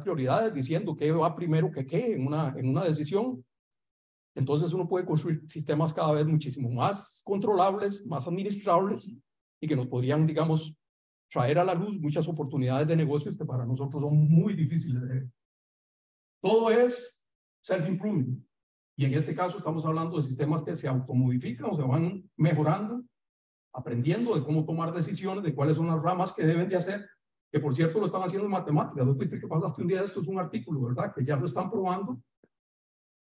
prioridades diciendo qué va primero que qué en una decisión. Entonces uno puede construir sistemas cada vez muchísimo más controlables, más administrables y que nos podrían, digamos, traer a la luz muchas oportunidades de negocios que para nosotros son muy difíciles de ver. Todo es self-improvement. Y en este caso estamos hablando de sistemas que se automodifican o se van mejorando, aprendiendo de cómo tomar decisiones, de cuáles son las ramas que deben de hacer, que por cierto lo están haciendo en matemáticas. ¿No viste que pasaste un día de esto? Es un artículo, ¿verdad? Que ya lo están probando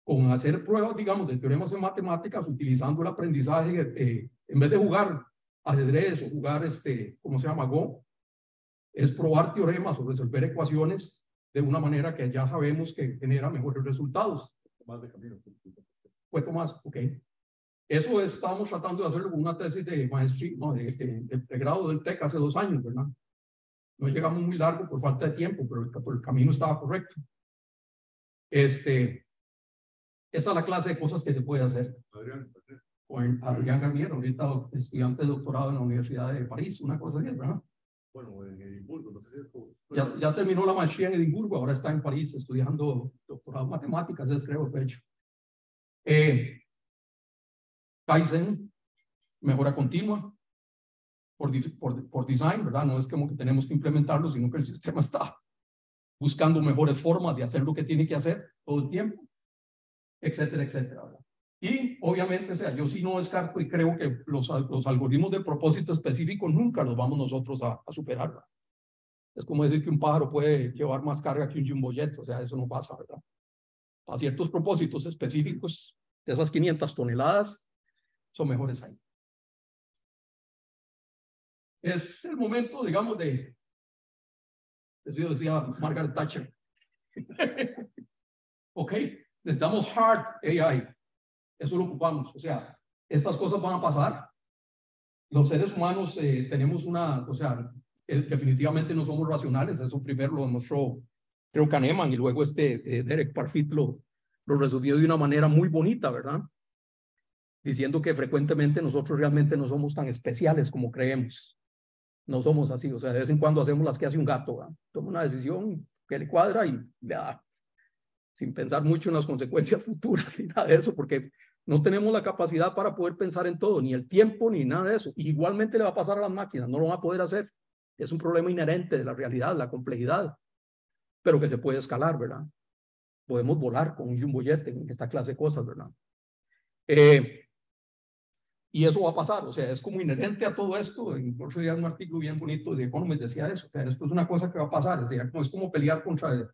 con hacer pruebas, digamos, de teoremas en matemáticas utilizando el aprendizaje, en vez de jugar ajedrez o jugar, ¿cómo se llama? Go, es probar teoremas o resolver ecuaciones de una manera que ya sabemos que genera mejores resultados. Tomás de camino. Fue Tomás, ok. Eso estábamos tratando de hacerlo con una tesis de maestría, no, de pregrado del TEC hace 2 años, ¿verdad? No llegamos muy largo por falta de tiempo, pero el camino estaba correcto. Esa es la clase de cosas que se puede hacer. Con Adrián Garnier, ahorita estudiante de doctorado en la Universidad de París, una cosa así, ¿verdad? Bueno, en Edimburgo, no sé si es... ya terminó la maestría en Edimburgo, ahora está en París estudiando doctorado en matemáticas, es creo, de hecho. Kaizen, mejora continua, por design, ¿verdad? No es como que tenemos que implementarlo, sino que el sistema está buscando mejores formas de hacer lo que tiene que hacer todo el tiempo, etcétera, etcétera, ¿verdad? Y obviamente, o sea, yo sí no descarto y creo que los algoritmos de propósito específico nunca los vamos nosotros a superar, ¿verdad? Es como decir que un pájaro puede llevar más carga que un jumbo jet, o sea, eso no pasa, ¿verdad? A ciertos propósitos específicos, de esas 500 toneladas, son mejores ahí. Es el momento, digamos, eso decía Margaret Thatcher. Ok, necesitamos hard AI. Eso lo ocupamos. O sea, estas cosas van a pasar. Los seres humanos tenemos o sea, definitivamente no somos racionales. Eso primero lo demostró, creo, Kahneman, y luego Derek Parfit lo resolvió de una manera muy bonita, ¿verdad? Diciendo que frecuentemente nosotros realmente no somos tan especiales como creemos. No somos así, o sea, de vez en cuando hacemos las que hace un gato, ¿verdad? Toma una decisión que le cuadra y le da, sin pensar mucho en las consecuencias futuras ni nada de eso, porque no tenemos la capacidad para poder pensar en todo, ni el tiempo, ni nada de eso. Y igualmente le va a pasar a las máquinas, no lo van a poder hacer. Es un problema inherente de la realidad, la complejidad, pero que se puede escalar, ¿verdad? Podemos volar con un jumbojet en esta clase de cosas, ¿verdad? Y eso va a pasar, o sea, es como inherente a todo esto. En otro día un artículo bien bonito de Economist decía eso, o sea, esto es una cosa que va a pasar, o sea, no es como pelear contra el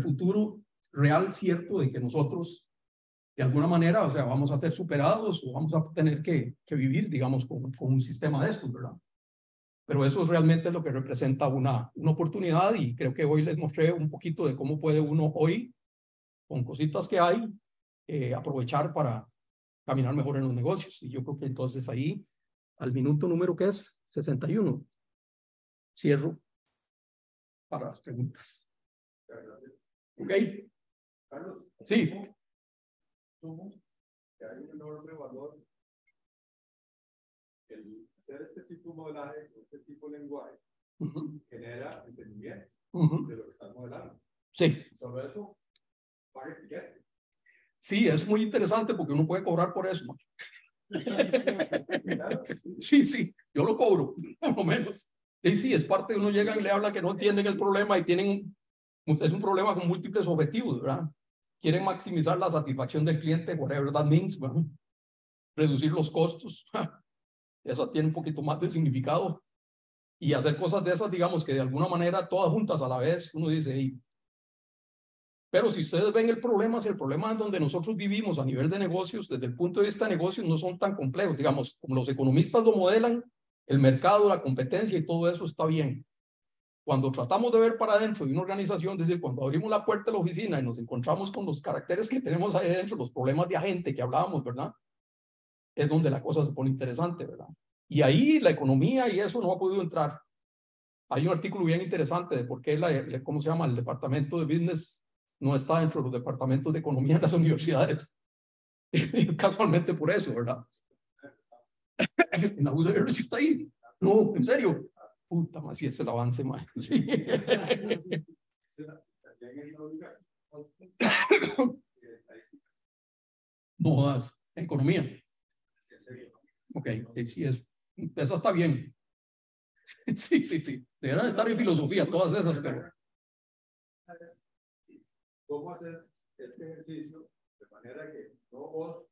futuro real, cierto, de que nosotros, de alguna manera, o sea, vamos a ser superados o vamos a tener que vivir, digamos, con un sistema de estos, ¿verdad? Pero eso es realmente lo que representa una oportunidad, y creo que hoy les mostré un poquito de cómo puede uno hoy, con cositas que hay, aprovechar para caminar mejor en los negocios. Y yo creo que entonces ahí, al minuto número que es 61, cierro para las preguntas. ¿Ok? Carlos, sí. Que hay un enorme valor el hacer este tipo de modelaje, este tipo de lenguaje, genera entendimiento de lo que estás modelando. Sí. Sobre eso, paga el ticket. Sí, es muy interesante porque uno puede cobrar por eso. Sí, sí, yo lo cobro, por lo menos. Y sí, es parte de uno llega y le habla que no entienden el problema y es un problema con múltiples objetivos, ¿verdad? Quieren maximizar la satisfacción del cliente, whatever that means, ¿verdad? Reducir los costos. Esa tiene un poquito más de significado. Y hacer cosas de esas, digamos que de alguna manera todas juntas a la vez, uno dice, hey. Pero si ustedes ven el problema, si el problema es donde nosotros vivimos a nivel de negocios, desde el punto de vista de negocios no son tan complejos, digamos, como los economistas lo modelan, el mercado, la competencia y todo eso está bien. Cuando tratamos de ver para adentro de una organización, es decir, cuando abrimos la puerta de la oficina y nos encontramos con los caracteres que tenemos ahí dentro, los problemas de agente que hablábamos, ¿verdad? Es donde la cosa se pone interesante, ¿verdad? Y ahí la economía y eso no ha podido entrar. Hay un artículo bien interesante de por qué ¿cómo se llama? El departamento de business no está dentro de los departamentos de economía en las universidades. Casualmente por eso, ¿verdad? En la UCR sí está ahí. No, en serio. Puta, más si es el avance, más. Sí. No, economía. Ok, sí es. Esa está bien. Sí, sí, sí. Deberán estar en filosofía, todas esas, pero. ¿Cómo haces este ejercicio de manera que no vos,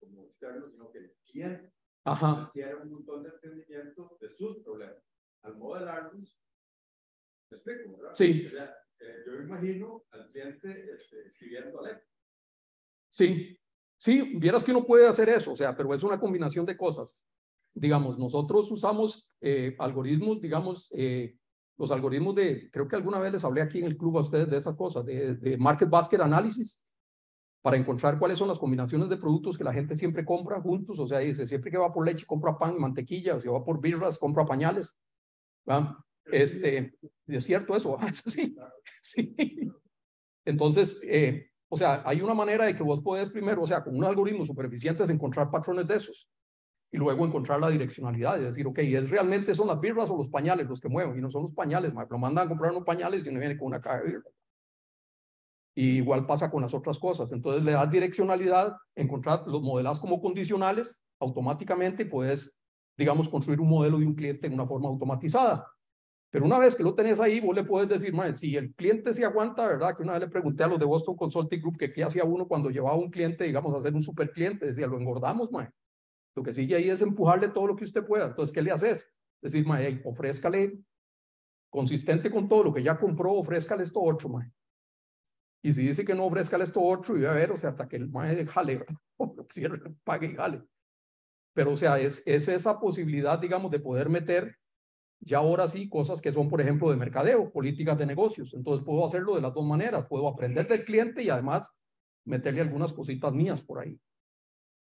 como externo, sino que el cliente adquiera un montón de entendimiento de sus problemas? Al modelarlos, ¿me explico, verdad? Sí. O sea, yo me imagino al cliente escribiendo a letra. Sí, sí, vieras que uno puede hacer eso, o sea, pero es una combinación de cosas. Digamos, nosotros usamos algoritmos, digamos, los algoritmos creo que alguna vez les hablé aquí en el club a ustedes de esas cosas, de Market Basket Analysis, para encontrar cuáles son las combinaciones de productos que la gente siempre compra juntos, o sea, dice, siempre que va por leche, compra pan y mantequilla, o si va por birras, compra pañales. ¿Va? Es cierto eso, es así. Sí. Entonces, o sea, hay una manera de que vos podés primero, o sea, con un algoritmo súper eficiente es encontrar patrones de esos y luego encontrar la direccionalidad y decir, ok, ¿es realmente son las birras o los pañales los que mueven? Y no son los pañales, lo mandan a comprar unos pañales y uno viene con una caja de birras. Y igual pasa con las otras cosas. Entonces le das direccionalidad, encontrar, los modelas como condicionales automáticamente y puedes, digamos, construir un modelo de un cliente en una forma automatizada. Pero una vez que lo tenés ahí, vos le puedes decir, si el cliente se aguanta, ¿verdad? Que una vez le pregunté a los de Boston Consulting Group que qué hacía uno cuando llevaba a un cliente, digamos, a hacer un super cliente. Decía, lo engordamos, man. Lo que sigue ahí es empujarle todo lo que usted pueda. Entonces, ¿qué le haces? Decir, man, hey, ofrézcale, consistente con todo lo que ya compró, ofrézcale esto otro, man. Y si dice que no, ofrézcale esto otro y a ver, o sea, hasta que el man jale, cierre, pague y jale. Pero, o sea, es esa posibilidad, digamos, de poder meter ya ahora sí cosas que son, por ejemplo, de mercadeo, políticas de negocios. Entonces puedo hacerlo de las dos maneras. Puedo aprender del cliente y además meterle algunas cositas mías por ahí.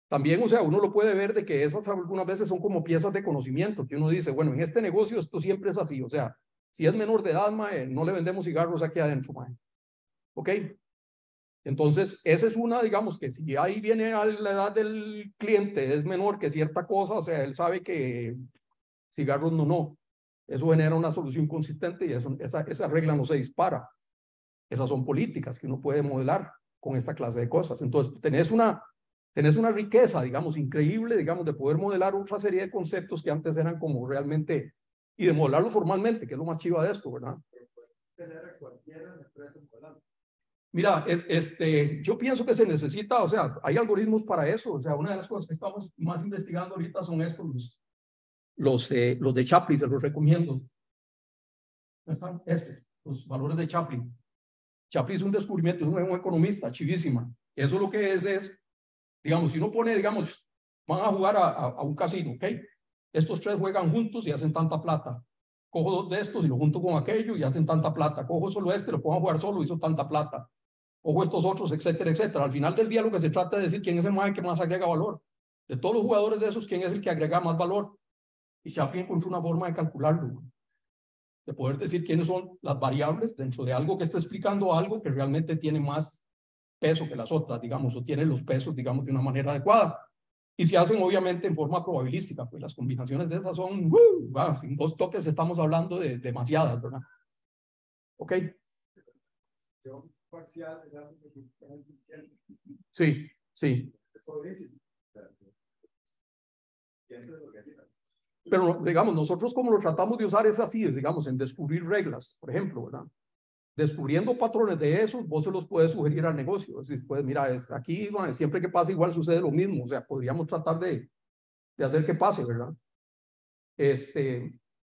También, o sea, uno lo puede ver de que esas algunas veces son como piezas de conocimiento, que uno dice, bueno, en este negocio esto siempre es así. O sea, si es menor de edad, mae, no le vendemos cigarros aquí adentro, mae. ¿Ok? Entonces, esa es una, digamos, que si ahí viene a la edad del cliente, es menor que cierta cosa, o sea, él sabe que cigarros no. Eso genera una solución consistente y esa regla no se dispara. Esas son políticas que uno puede modelar con esta clase de cosas. Entonces, tenés una riqueza, digamos, increíble, digamos, de poder modelar otra serie de conceptos que antes eran como realmente, y de modelarlo formalmente, que es lo más chiva de esto, ¿verdad? Mira, yo pienso que se necesita, o sea, hay algoritmos para eso. O sea, una de las cosas que estamos más investigando ahorita son estos, los de Chaplin, se los recomiendo. Están estos, los valores de Chaplin. Chaplin es un descubrimiento, es un economista, chivísima. Eso lo que es, digamos, si uno pone, digamos, van a jugar a un casino, ¿ok? Estos tres juegan juntos y hacen tanta plata. Cojo dos de estos y lo junto con aquello y hacen tanta plata. Cojo solo lo pongo a jugar solo y hizo tanta plata. Cojo estos otros, etcétera, etcétera. Al final del día lo que se trata es decir quién es el más que más agrega valor. De todos los jugadores de esos, quién es el que agrega más valor. Y Chaplin encontró una forma de calcularlo, de poder decir quiénes son las variables dentro de algo que está explicando algo que realmente tiene más peso que las otras, digamos, o tiene los pesos, digamos, de una manera adecuada. Y se hacen obviamente en forma probabilística, pues las combinaciones de esas son, sin dos toques estamos hablando de demasiadas, ¿verdad? ¿Ok? Sí, sí. Pero, digamos, nosotros como lo tratamos de usar es así, digamos, en descubrir reglas, por ejemplo, ¿verdad? Descubriendo patrones de esos, vos se los puedes sugerir al negocio. Es decir, pues mira, aquí siempre que pasa igual sucede lo mismo. O sea, podríamos tratar de hacer que pase, ¿verdad?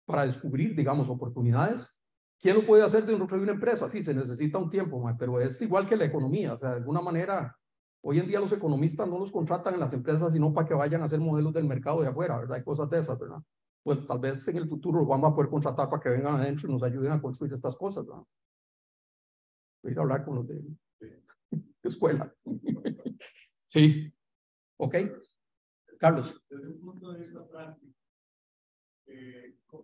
para descubrir, digamos, oportunidades. ¿Quién lo puede hacer dentro de una empresa? Sí, se necesita un tiempo, pero es igual que la economía. O sea, de alguna manera, hoy en día los economistas no los contratan en las empresas, sino para que vayan a hacer modelos del mercado de afuera, ¿verdad? Hay cosas de esas, ¿verdad? Pues tal vez en el futuro los vamos a poder contratar para que vengan adentro y nos ayuden a construir estas cosas, ¿verdad? Voy a ir a hablar con los de escuela. Sí, ok. Carlos. Desde un punto de vista práctico,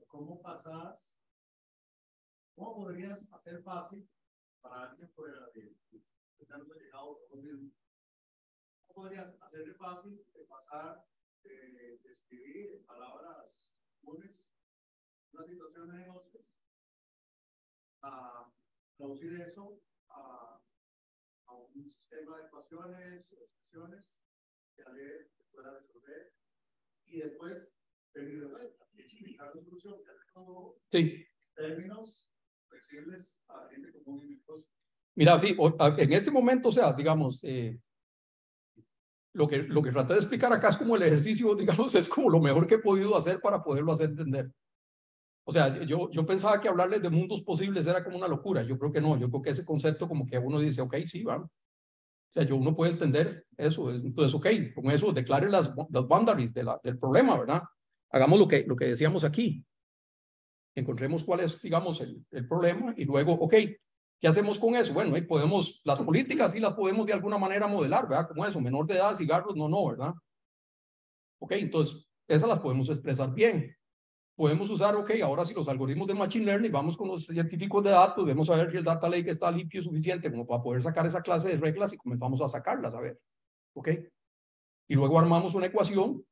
¿cómo pasas? ¿Cómo podrías hacer fácil para alguien fuera de llegado? ¿Cómo podrías hacerle fácil de pasar de escribir en palabras comunes una situación de negocio a traducir eso a un sistema de ecuaciones o expresiones que alguien pueda resolver y después venir a explicar la solución sí. términos flexibles a gente común y negocio? Mira, sí, en este momento, o sea, digamos, lo que traté de explicar acá es como el ejercicio, digamos, es como lo mejor que he podido hacer para poderlo hacer entender. O sea, yo pensaba que hablarles de mundos posibles era como una locura. Yo creo que no. Yo creo que ese concepto como que uno dice, ok, sí, vamos. O sea, uno puede entender eso. Entonces, ok, con eso declare las boundaries del problema, ¿verdad? Hagamos lo que decíamos aquí. Encontremos cuál es, digamos, el problema y luego, ok, ¿qué hacemos con eso? Bueno, ahí podemos, las políticas sí las podemos de alguna manera modelar, ¿verdad? Como eso, menor de edad, cigarros, no, ¿verdad? Ok, entonces, esas las podemos expresar bien. Podemos usar, ok, ahora sí los algoritmos de Machine Learning, vamos con los científicos de datos, vemos a ver si el data lake está limpio y suficiente como para poder sacar esa clase de reglas y comenzamos a sacarlas, a ver, ok. Y luego armamos una ecuación.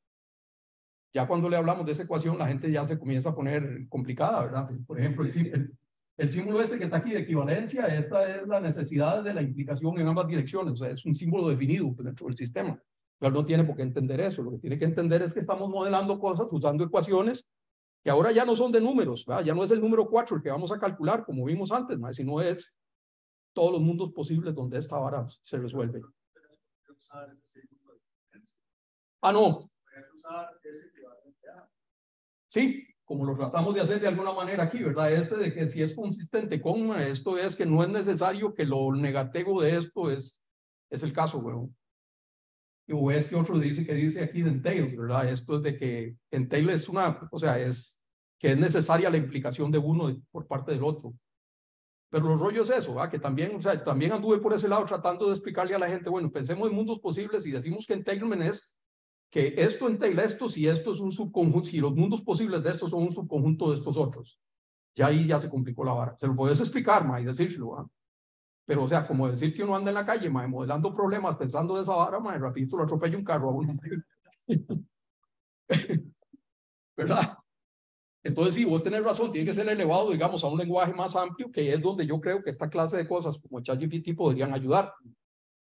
Ya cuando le hablamos de esa ecuación, la gente ya se comienza a poner complicada, ¿verdad? Por ejemplo, el símbolo este que está aquí de equivalencia, esta es la necesidad de la implicación en ambas direcciones, o sea, es un símbolo definido dentro del sistema. Pero no tiene por qué entender eso, lo que tiene que entender es que estamos modelando cosas usando ecuaciones que ahora ya no son de números, ¿verdad? Ya no es el número 4 el que vamos a calcular, como vimos antes, ¿verdad? Sino es todos los mundos posibles donde esta vara se resuelve. Ah, no. Sí, como lo tratamos de hacer de alguna manera aquí, ¿verdad? De que si es consistente con esto es que no es necesario que lo negativo de esto es el caso, weón. O este otro dice que dice aquí de entail, ¿verdad? Esto es de que entail es una, o sea, es que es necesaria la implicación de uno por parte del otro. Pero los rollos es eso, ¿verdad? Que también, o sea, también anduve por ese lado tratando de explicarle a la gente, bueno, pensemos en mundos posibles y decimos que entailment es que esto entaila esto si esto es un subconjunto, si los mundos posibles de estos son un subconjunto de estos otros. Ya ahí ya se complicó la vara. Se lo puedes explicar, ma, y decírselo, ¿verdad? Pero, o sea, como decir que uno anda en la calle, ma, modelando problemas, pensando de esa vara, ma, rapidito lo atropella un carro a uno. ¿Verdad? Entonces, sí, vos tenés razón, tiene que ser elevado, digamos, a un lenguaje más amplio, que es donde yo creo que esta clase de cosas como ChatGPT podrían ayudar.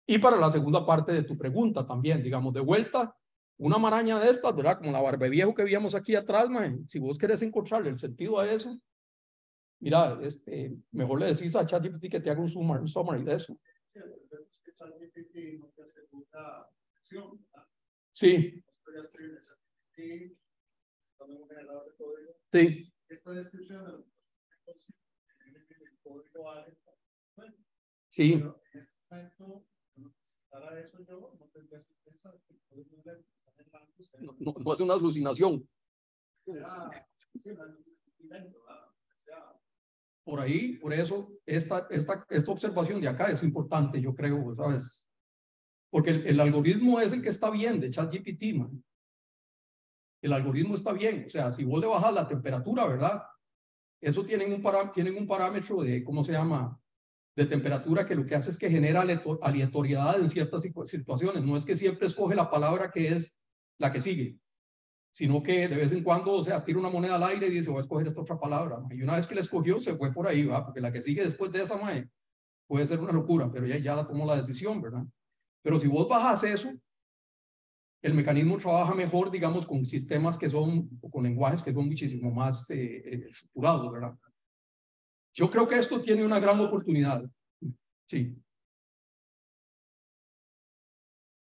Y para la segunda parte de tu pregunta también, digamos, de vuelta, una maraña de estas, ¿verdad? Como la barbeviejo que veíamos aquí atrás, man, si vos querés encontrarle el sentido a eso, mira, mejor le decís a ChatGPT que te haga un summary de eso. Sí. Sí. Esta descripción de los código vale. Sí. Pero en este momento, para eso yo no tendría certeza de que el código no es una alucinación. Por ahí, por eso, esta observación de acá es importante, yo creo, ¿sabes? Porque el algoritmo es el que está bien de ChatGPT, man. El algoritmo está bien, o sea, si vos le bajas la temperatura, ¿verdad? Eso tienen un parámetro de, ¿cómo se llama? De temperatura que lo que hace es que genera aleatoriedad en ciertas situaciones. No es que siempre escoge la palabra que es la que sigue, sino que de vez en cuando, o sea, tira una moneda al aire y dice, voy a escoger esta otra palabra. Y una vez que la escogió, se fue por ahí, ¿va? Porque la que sigue después de esa, mae, puede ser una locura, pero ya la tomó la decisión, ¿verdad? Pero si vos bajas eso, el mecanismo trabaja mejor, digamos, con sistemas que son, o con lenguajes que son muchísimo más estructurados, ¿verdad? Yo creo que esto tiene una gran oportunidad. Sí.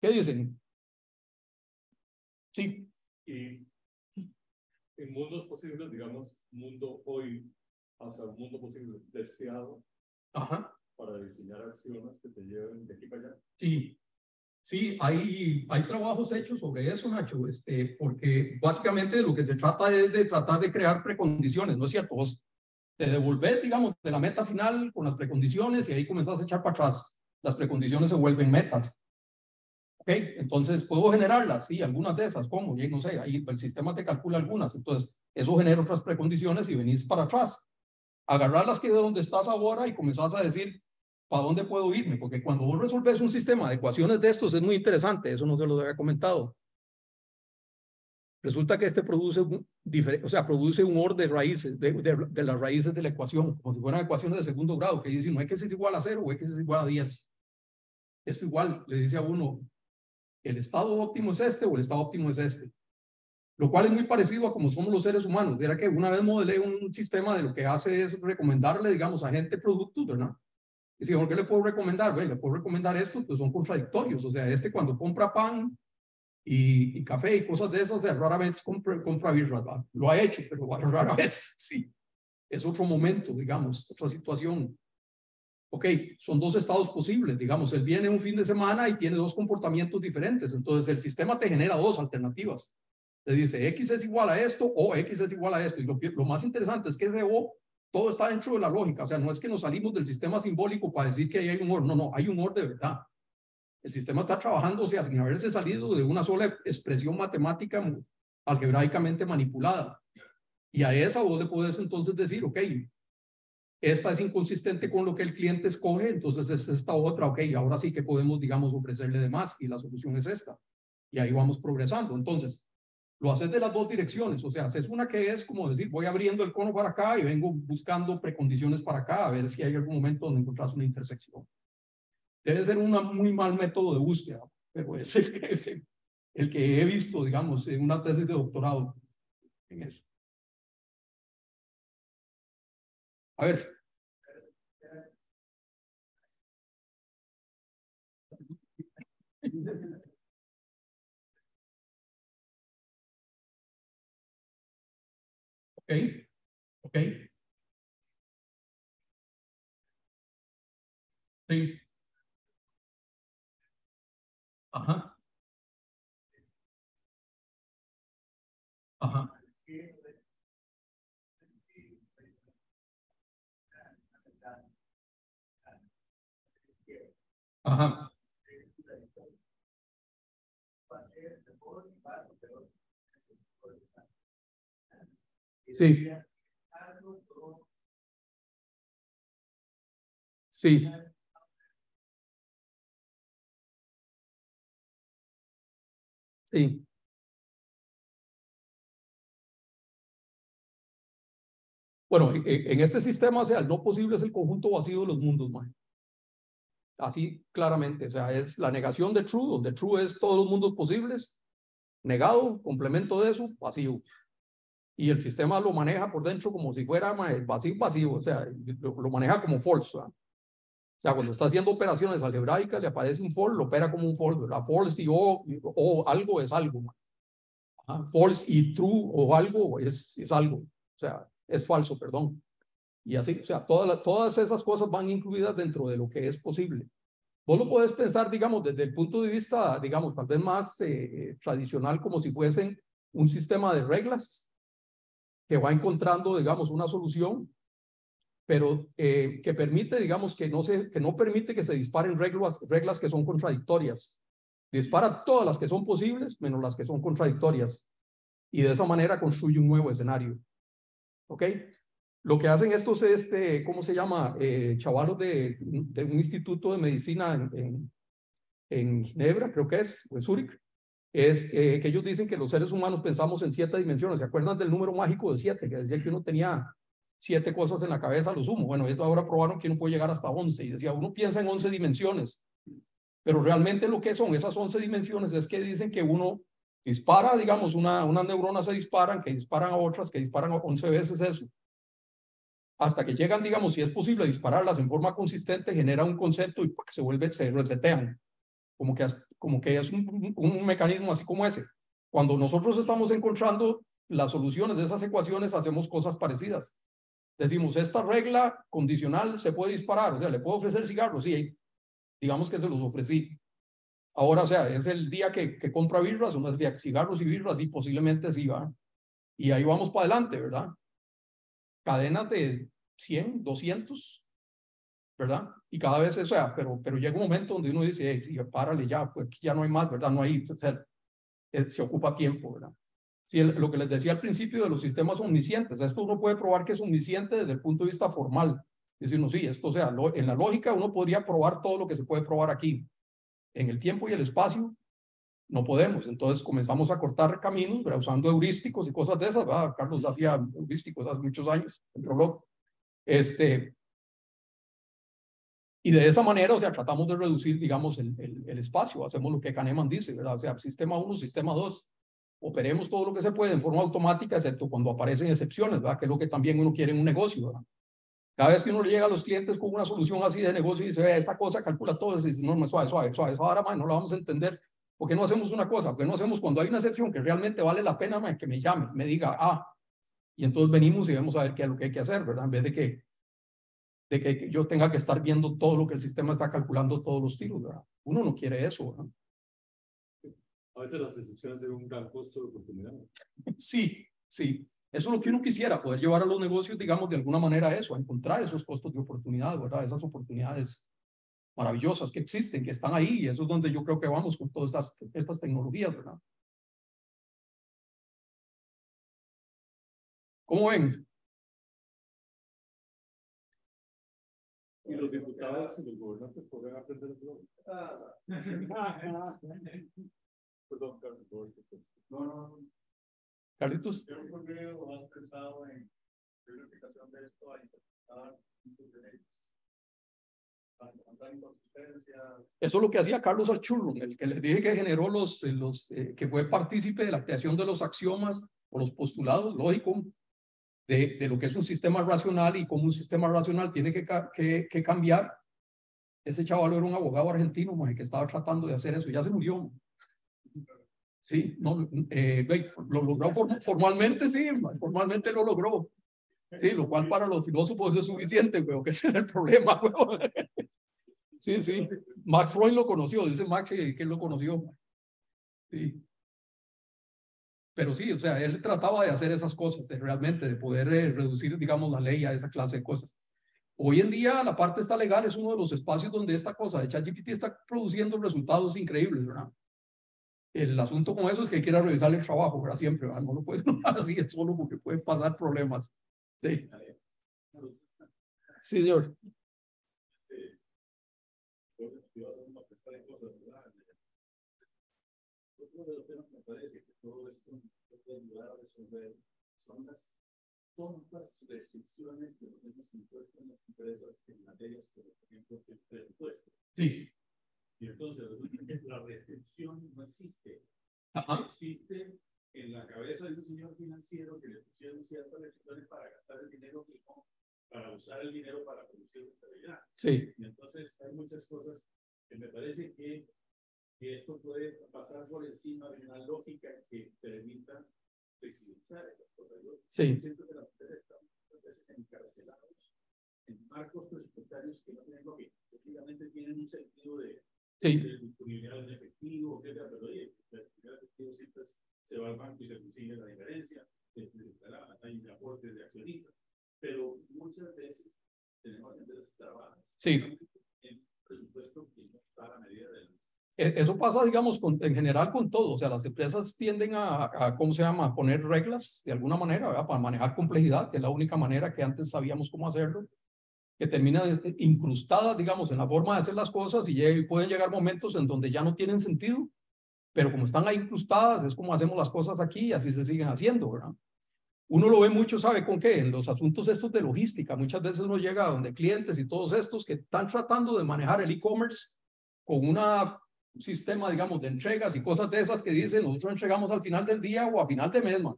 ¿Qué dicen? Sí. en mundos posibles, digamos, mundo hoy, hasta un mundo posible deseado, ajá, para diseñar acciones que te lleven de aquí para allá. Sí, sí, hay trabajos hechos sobre eso, Nacho, porque básicamente lo que se trata es de tratar de crear precondiciones, ¿no es cierto? Vos te devolvés, digamos, de la meta final con las precondiciones y ahí comenzás a echar para atrás. Las precondiciones se vuelven metas. ¿Ok? Entonces, ¿puedo generarlas? Sí, algunas de esas. ¿Cómo? Bien, no sé, ahí el sistema te calcula algunas. Entonces, eso genera otras precondiciones y venís para atrás. Agarrar las que de donde estás ahora y comenzás a decir, ¿para dónde puedo irme? Porque cuando vos resolves un sistema de ecuaciones de estos es muy interesante, eso no se los había comentado. Resulta que produce produce un orden de raíces, de las raíces de la ecuación, como si fueran ecuaciones de segundo grado, que dicen, no X es igual a 0 o X es igual a 10. Esto igual le dice a uno, el estado óptimo es este o el estado óptimo es este. Lo cual es muy parecido a como somos los seres humanos. Era que una vez modelé un sistema de lo que hace es recomendarle, digamos, a gente productos, ¿verdad? Y si, ¿por qué le puedo recomendar? Bueno, le puedo recomendar estos, pues son contradictorios. O sea, cuando compra pan y café y cosas de esas, o sea, rara vez compra birras, ¿verdad? Lo ha hecho, pero rara vez, sí. Es otro momento, digamos, otra situación. Ok, son dos estados posibles, digamos, él viene un fin de semana y tiene dos comportamientos diferentes. Entonces, el sistema te genera dos alternativas. Te dice, X es igual a esto o X es igual a esto. Y lo más interesante es que ese O, todo está dentro de la lógica. O sea, no es que nos salimos del sistema simbólico para decir que ahí hay un OR. No, no, hay un OR de verdad. El sistema está trabajando, o sea, sin haberse salido de una sola expresión matemática algebraicamente manipulada. Y a esa vos le puedes entonces decir, ok, esta es inconsistente con lo que el cliente escoge, entonces es esta otra, ok, ahora sí que podemos, digamos, ofrecerle de más y la solución es esta. Y ahí vamos progresando. Entonces, lo haces de las dos direcciones, o sea, haces una que es como decir, voy abriendo el cono para acá y vengo buscando precondiciones para acá, a ver si hay algún momento donde encontrás una intersección. Debe ser un muy mal método de búsqueda, pero es el que he visto, digamos, en una tesis de doctorado en eso. A ver. Ok, ok. Sí. Ajá. Ajá. Ajá. Sí. Sí. Sí. Bueno, en este sistema, o sea, el no posible es el conjunto vacío de los mundos, man. Así claramente, o sea, es la negación de true, donde true es todos los mundos posibles, negado, complemento de eso, vacío. Y el sistema lo maneja por dentro como si fuera vacío, o sea, lo maneja como false, ¿verdad? O sea, cuando está haciendo operaciones algebraicas, le aparece un false, lo opera como un false, ¿verdad? False y o algo es algo, man. False y true o algo es algo, o sea, es falso, perdón. Y así, o sea, todas esas cosas van incluidas dentro de lo que es posible. Vos lo podés pensar, digamos, desde el punto de vista, digamos, tal vez más tradicional, como si fuesen un sistema de reglas que va encontrando, digamos, una solución, pero que permite, digamos, que no permite que se disparen reglas que son contradictorias. Dispara todas las que son posibles, menos las que son contradictorias. Y de esa manera construye un nuevo escenario. ¿Ok? Lo que hacen estos, ¿cómo se llama? Chavalos de un instituto de medicina en Ginebra, creo que es, o en Zúrich, es que ellos dicen que los seres humanos pensamos en 7 dimensiones. ¿Se acuerdan del número mágico de 7? Que decía que uno tenía 7 cosas en la cabeza a lo sumo. Bueno, ellos ahora probaron que uno puede llegar hasta 11 y decía, uno piensa en 11 dimensiones, pero realmente lo que son esas 11 dimensiones es que dicen que uno dispara, digamos, unas neuronas se disparan, que disparan a otras, que disparan 11 veces eso. Hasta que llegan, digamos, si es posible dispararlas en forma consistente, genera un concepto y porque se resetean. Como que es un mecanismo así como ese. Cuando nosotros estamos encontrando las soluciones de esas ecuaciones hacemos cosas parecidas. Decimos, esta regla condicional se puede disparar, o sea, ¿le puedo ofrecer cigarros? Sí, digamos que se los ofrecí. Ahora, o sea, es el día que compra birras, o no es el día que cigarros y birras, y posiblemente sí va. Y ahí vamos para adelante, ¿verdad? Cadenas de 100, 200, ¿verdad? Y cada vez, o sea, pero llega un momento donde uno dice, hey, párale ya, pues ya no hay más, ¿verdad? No hay, o sea, se ocupa tiempo, ¿verdad? Sí, lo que les decía al principio de los sistemas omniscientes, esto uno puede probar que es omnisciente desde el punto de vista formal. Decir, no, sí, esto, o sea, en la lógica uno podría probar todo lo que se puede probar aquí. En el tiempo y el espacio no podemos. Entonces comenzamos a cortar caminos, ¿verdad? Usando heurísticos y cosas de esas, ¿verdad? Carlos hacía heurísticos hace muchos años, en Prolog. Y de esa manera, o sea, tratamos de reducir, digamos, el espacio. Hacemos lo que Kahneman dice, ¿verdad? O sea, sistema 1, sistema 2. Operemos todo lo que se puede en forma automática, excepto cuando aparecen excepciones, ¿verdad? Que es lo que también uno quiere en un negocio, ¿verdad? Cada vez que uno llega a los clientes con una solución así de negocio y dice, ve, esta cosa calcula todo, y dice, no, suave, esa vara, man, no la vamos a entender. ¿Por qué no hacemos una cosa? ¿Por qué no hacemos cuando hay una excepción que realmente vale la pena, man, que me llame, me diga, y entonces venimos y vamos a ver qué es lo que hay que hacer, ¿verdad? En vez de que yo tenga que estar viendo todo lo que el sistema está calculando todos los tiros, ¿verdad? Uno no quiere eso, ¿verdad? A veces las excepciones tienen un gran costo de oportunidad. Sí. Eso es lo que uno quisiera, poder llevar a los negocios, digamos, de alguna manera a eso, a encontrar esos costos de oportunidad, ¿verdad? Esas oportunidades maravillosas que existen, que están ahí, y eso es donde yo creo que vamos con todas estas tecnologías, ¿verdad? ¿Cómo ven? Y los diputados y los gobernantes podrían aprender el globo. Perdón, Carlos. No. Carlitos. Yo creo que has pensado en la aplicación de esto a interpretar puntos de leyes, para encontrar inconsistencias. Eso es lo que hacía Carlos Alchurrum, el que les dije que generó que fue partícipe de la creación de los axiomas o los postulados lógicos de lo que es un sistema racional y cómo un sistema racional tiene que cambiar. Ese chaval era un abogado argentino, que estaba tratando de hacer eso, ya se murió. Sí, no, lo logró formalmente, sí, formalmente lo logró. Sí, lo cual para los filósofos es suficiente, pero que ese es el problema, weón. Sí. Max Freud lo conoció, dice Max que él lo conoció. Sí. Pero sí, o sea, él trataba de hacer esas cosas, realmente, de poder reducir, digamos, la ley a esa clase de cosas. Hoy en día, la parte esta legal es uno de los espacios donde esta cosa de ChatGPT está produciendo resultados increíbles, ¿verdad? El asunto con eso es que hay que ir a revisar el trabajo, ¿verdad? Siempre, ¿verdad? No lo puedes dejar así es solo porque pueden pasar problemas. Sí. Sí, señor. Otro de los temas que me parece que todo esto puede ayudar a resolver son las tontas restricciones que nos hemos impuesto en las empresas en materias como, por ejemplo, el presupuesto. Sí. Y entonces, la restricción no existe. Ajá. Existe en la cabeza de un señor financiero que le pusieron ciertas restricciones para gastar el dinero, para usar el dinero para producir rentabilidad. Sí. Y entonces hay muchas cosas que me parece que esto puede pasar por encima de una lógica que permita flexibilizar estas cosas. Sí. Siento que las mujeres están muchas veces encarcelados en marcos presupuestarios que no tienen lógica. Efectivamente tienen un sentido de disponibilidad en efectivo, etcétera, pero oye, el efectivo siempre se va al banco y se consigue la diferencia, hay aportes de accionistas, pero muchas veces tenemos empresas que trabajan en presupuesto que no está a la medida de eso pasa, digamos, en general con todo. O sea, las empresas tienden ¿cómo se llama? A poner reglas de alguna manera, ¿verdad? Para manejar complejidad, que es la única manera que antes sabíamos cómo hacerlo, que termina incrustada, digamos, en la forma de hacer las cosas y pueden llegar momentos en donde ya no tienen sentido, pero como están ahí incrustadas, es como hacemos las cosas aquí y así se siguen haciendo, ¿verdad? Uno lo ve mucho, ¿sabe con qué? En los asuntos estos de logística. Muchas veces uno llega a donde clientes y todos estos que están tratando de manejar el e-commerce con un sistema, digamos, de entregas y cosas de esas que dicen, nosotros entregamos al final del día o a final de mes, man.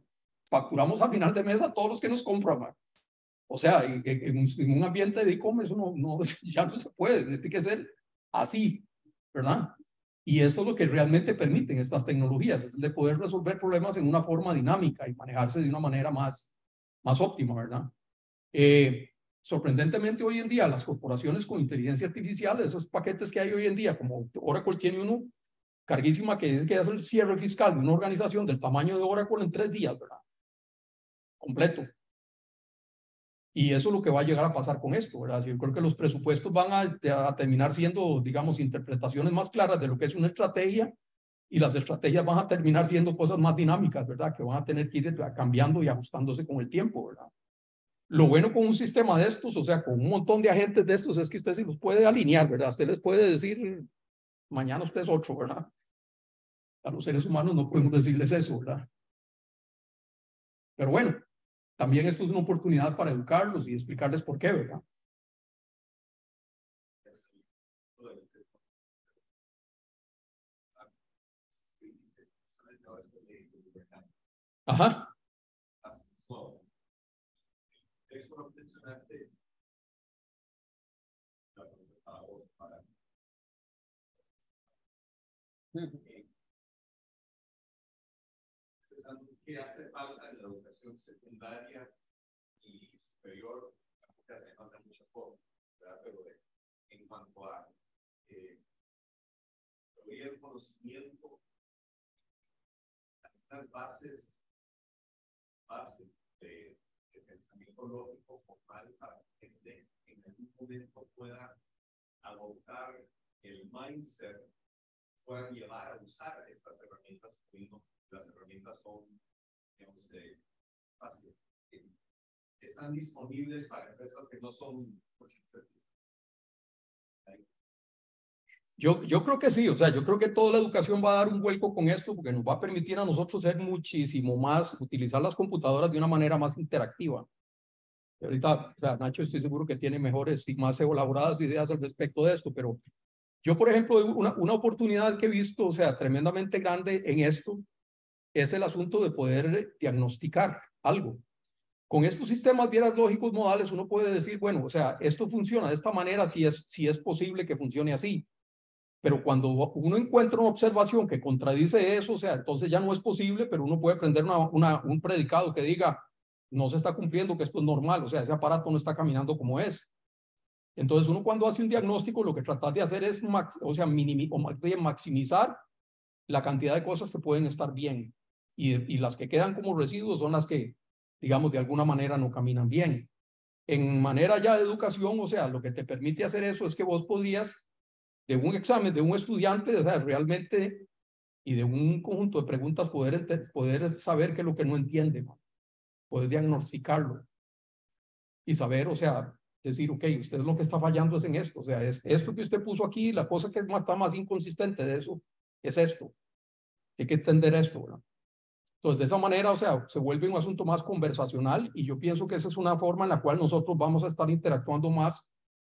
Facturamos a final de mes a todos los que nos compran, man. O sea, en un ambiente de e-commerce ya no se puede, tiene que ser así, ¿verdad? Y eso es lo que realmente permiten estas tecnologías, es de poder resolver problemas en una forma dinámica y manejarse de una manera más óptima, ¿verdad? Sorprendentemente hoy en día las corporaciones con inteligencia artificial, esos paquetes que hay hoy en día, como Oracle tiene uno carguísima que es que hace el cierre fiscal de una organización del tamaño de Oracle en 3 días, ¿verdad? Completo. Y eso es lo que va a llegar a pasar con esto, ¿verdad? Yo creo que los presupuestos van a terminar siendo, digamos, interpretaciones más claras de lo que es una estrategia, y las estrategias van a terminar siendo cosas más dinámicas, ¿verdad? Que van a tener que ir cambiando y ajustándose con el tiempo, ¿verdad? Lo bueno con un sistema de estos, o sea, con un montón de agentes de estos, es que usted se los puede alinear, ¿verdad? Usted les puede decir, mañana usted es 8, ¿verdad? A los seres humanos no podemos decirles eso, ¿verdad? Pero bueno, también esto es una oportunidad para educarlos y explicarles por qué, ¿verdad? Ajá. ¿Qué hace falta en la educación secundaria y superior? Que hace falta muchas cosas, ¿verdad? Pero en cuanto a el conocimiento, las bases de pensamiento lógico formal para que en algún momento pueda adoptar el mindset, puedan llevar a usar estas herramientas. Las herramientas son, digamos, fáciles. Están disponibles para empresas que no son. Yo creo que sí, o sea, yo creo que toda la educación va a dar un vuelco con esto porque nos va a permitir a nosotros ser muchísimo más, utilizar las computadoras de una manera más interactiva. Y ahorita, o sea, Nacho, estoy seguro que tiene mejores y más elaboradas ideas al respecto de esto, pero yo, por ejemplo, una oportunidad que he visto, o sea, tremendamente grande en esto, es el asunto de poder diagnosticar algo. Con estos sistemas vieras lógicos modales, uno puede decir, bueno, o sea, esto funciona de esta manera, si es posible que funcione así. Pero cuando uno encuentra una observación que contradice eso, o sea, entonces ya no es posible, pero uno puede prender un predicado que diga, no se está cumpliendo, que esto es normal, o sea, ese aparato no está caminando como es. Entonces uno cuando hace un diagnóstico lo que trata de hacer es, maximizar la cantidad de cosas que pueden estar bien, y las que quedan como residuos son las que, digamos, de alguna manera no caminan bien. En manera ya de educación, o sea, lo que te permite hacer eso es que vos podrías de un examen de un estudiante, o sea, realmente, y de un conjunto de preguntas, poder saber qué es lo que no entiende, poder diagnosticarlo y saber, o sea, decir, ok, usted lo que está fallando es en esto, o sea, es esto que usted puso aquí, la cosa que está más inconsistente de eso es esto. Hay que entender esto, ¿verdad? Entonces, de esa manera, o sea, se vuelve un asunto más conversacional, y yo pienso que esa es una forma en la cual nosotros vamos a estar interactuando más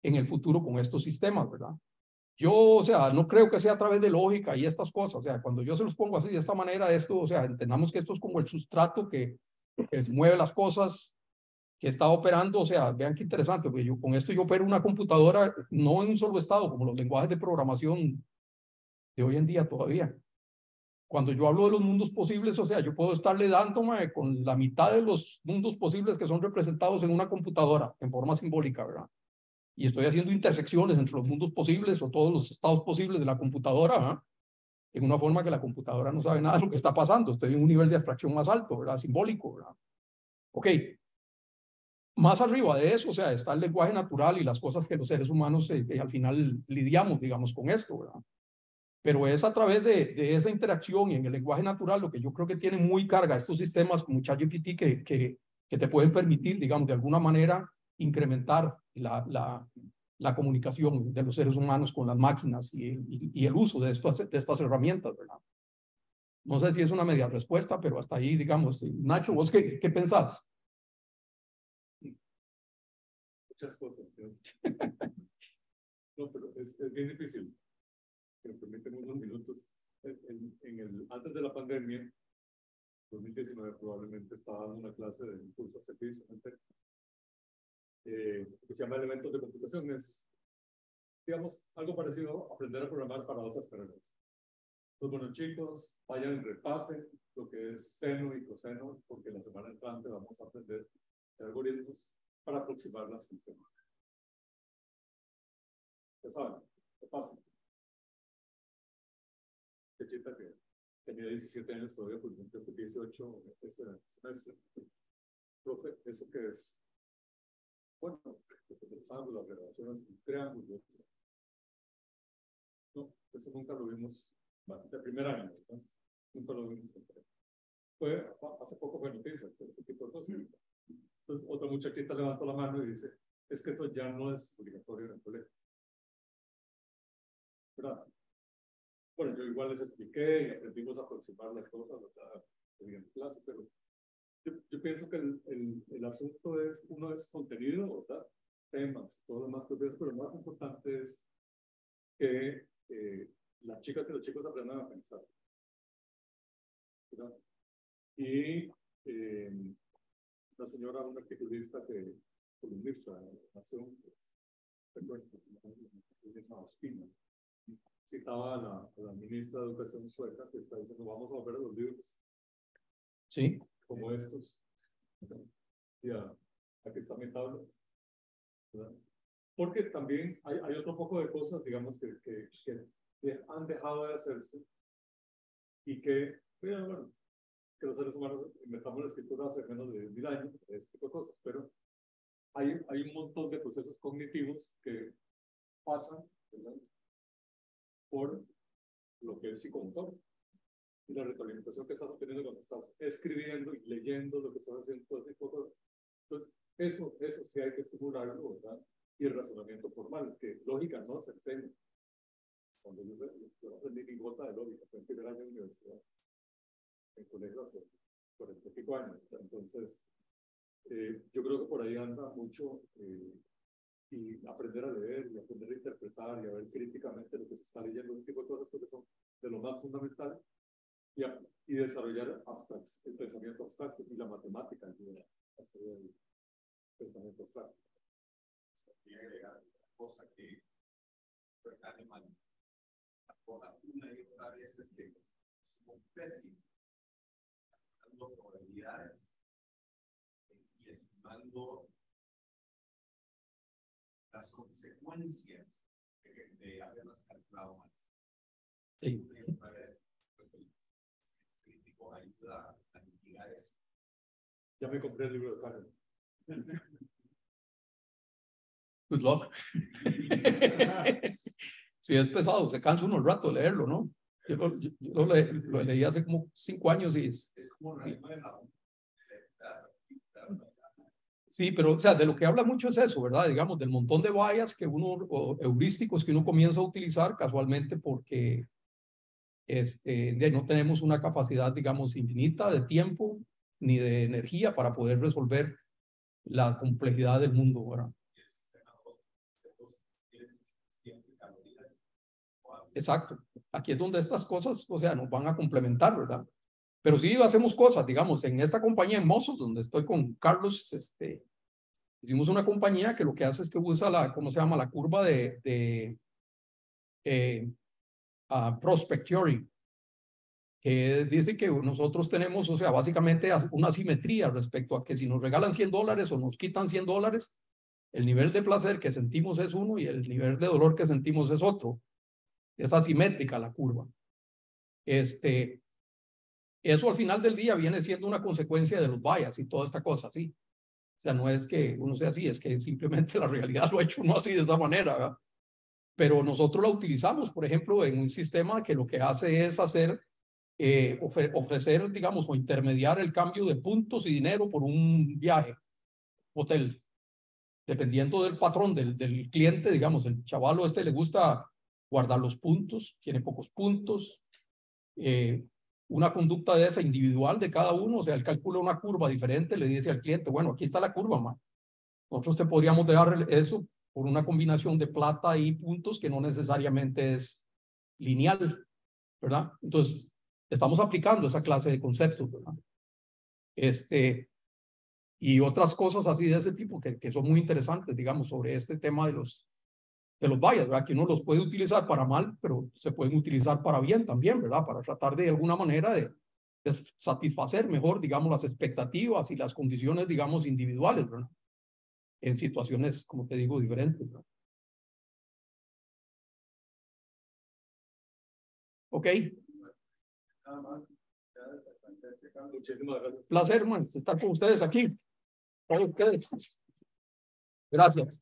en el futuro con estos sistemas, ¿verdad? Yo, o sea, no creo que sea a través de lógica y estas cosas, o sea, cuando yo se los pongo así, de esta manera, esto, o sea, entendamos que esto es como el sustrato que mueve las cosas, que está operando, o sea, vean qué interesante, porque yo con esto yo opero una computadora no en un solo estado, como los lenguajes de programación de hoy en día todavía. Cuando yo hablo de los mundos posibles, o sea, yo puedo estarle dando con la mitad de los mundos posibles que son representados en una computadora, en forma simbólica, ¿verdad? Y estoy haciendo intersecciones entre los mundos posibles o todos los estados posibles de la computadora, ¿eh? En una forma que la computadora no sabe nada de lo que está pasando. Estoy en un nivel de abstracción más alto, ¿verdad? Simbólico, ¿verdad? Ok. Más arriba de eso, o sea, está el lenguaje natural y las cosas que los seres humanos al final lidiamos, digamos, con esto, ¿verdad? Pero es a través de esa interacción y en el lenguaje natural lo que yo creo que tiene muy carga estos sistemas como ChatGPT que te pueden permitir, digamos, de alguna manera incrementar la comunicación de los seres humanos con las máquinas y el uso de estas herramientas, ¿verdad? No sé si es una media respuesta, pero hasta ahí, digamos. Nacho, ¿vos qué pensás? Muchas cosas. No, pero es bien difícil. Me permiten unos minutos. Antes de la pandemia, 2019, probablemente estaba dando una clase de curso de servicio que se llama Elementos de Computación. Es, digamos, algo parecido a aprender a programar para otras carreras. Pues bueno, chicos, vayan y repasen lo que es seno y coseno, porque la semana entrante vamos a aprender algoritmos para aproximar las funciones. Ya saben, repasen. Qué chita que tenía 17 años todavía, pues creo que 18 ese semestre. Profe, ¿eso qué es? Bueno, usamos las relaciones en triángulos. No, eso nunca lo vimos de primer año, ¿no? Nunca lo vimos. Hace poco fue noticia, este tipo de cosas. Entonces, otra muchachita levantó la mano y dice, es que esto ya no es obligatorio en el colegio. ¿Verdad? Bueno, yo igual les expliqué y aprendimos a aproximar las cosas, ¿verdad? En clase, pero yo pienso que el asunto es, uno es contenido, ¿verdad? Temas, todo lo más propios, pero lo más importante es que las chicas y los chicos aprendan a pensar, ¿verdad? Y la señora, una articulista columnista, hace un Ospina, citaba a la ministra de Educación sueca que está diciendo, vamos a volver a los libros. Sí. Como estos. Ya, aquí está mi tabla. ¿Verdad? Porque también hay otro poco de cosas, digamos, que han dejado de hacerse y que, bueno, que los seres humanos inventamos la escritura hace menos de 1000 años, este tipo de cosas, pero hay un montón de procesos cognitivos que pasan, ¿verdad?, por lo que es psicomotor. Y la retroalimentación que estás obteniendo cuando estás escribiendo y leyendo lo que estás haciendo, todo ese tipo de cosas. Entonces, eso sí hay que estimularlo, ¿verdad? Y el razonamiento formal, que lógica no se enseña. Cuando yo aprendí mi gota de lógica, fue en primer año de universidad, en colegio hace 45 años. Entonces, yo creo que por ahí anda mucho, y aprender a leer, y aprender a interpretar, y a ver críticamente lo que se está leyendo, ese tipo de cosas que son de lo más fundamental. Y desarrollar el pensamiento abstracto y la matemática ayuda a hacer el pensamiento abstracto. Quería agregar una cosa que Kahneman aborda una y otra vez, es que somos pésimos dando probabilidades y estimando las consecuencias de haberlas calculado mal. Sí. Otra vez, ayuda a mitigar eso. Ya me compré el libro de Kahneman. Good luck. Sí, es pesado, se cansa uno un rato de leerlo, ¿no? Yo lo leí hace como 5 años y es como sí, pero o sea, de lo que habla mucho es eso, ¿verdad? Digamos, del montón de bias que uno, o heurísticos que uno comienza a utilizar casualmente porque no tenemos una capacidad, digamos, infinita de tiempo ni de energía para poder resolver la complejidad del mundo, ¿verdad? Exacto. Aquí es donde estas cosas, o sea, nos van a complementar, ¿verdad? Pero sí hacemos cosas, digamos, en esta compañía en Mozos, donde estoy con Carlos, hicimos una compañía que lo que hace es que usa ¿cómo se llama? La curva de Prospect Theory, que dice que nosotros tenemos, o sea, básicamente una simetría respecto a que si nos regalan $100 o nos quitan $100, el nivel de placer que sentimos es uno y el nivel de dolor que sentimos es otro. Es asimétrica la curva. Eso al final del día viene siendo una consecuencia de los bias y toda esta cosa, ¿sí? O sea, no es que uno sea así, es que simplemente la realidad lo ha hecho uno así de esa manera, ¿verdad? Pero nosotros la utilizamos, por ejemplo, en un sistema que lo que hace es ofrecer, digamos, o intermediar el cambio de puntos y dinero por un viaje, hotel, dependiendo del patrón del cliente, digamos, el chavalo le gusta guardar los puntos, tiene pocos puntos, una conducta de esa individual de cada uno, o sea, él calcula una curva diferente, le dice al cliente, bueno, aquí está la curva, man. Nosotros te podríamos dejar eso por una combinación de plata y puntos que no necesariamente es lineal, ¿verdad? Entonces, estamos aplicando esa clase de conceptos, ¿verdad? Y otras cosas así de ese tipo que son muy interesantes, digamos, sobre este tema los bias, ¿verdad? Que uno los puede utilizar para mal, pero se pueden utilizar para bien también, ¿verdad? Para tratar de alguna manera de satisfacer mejor, digamos, las expectativas y las condiciones, digamos, individuales, ¿verdad? En situaciones, como te digo, diferentes, ¿verdad? Ok. Nada más. Muchísimas gracias. Placer, man, estar con ustedes aquí. Todos ustedes. Gracias.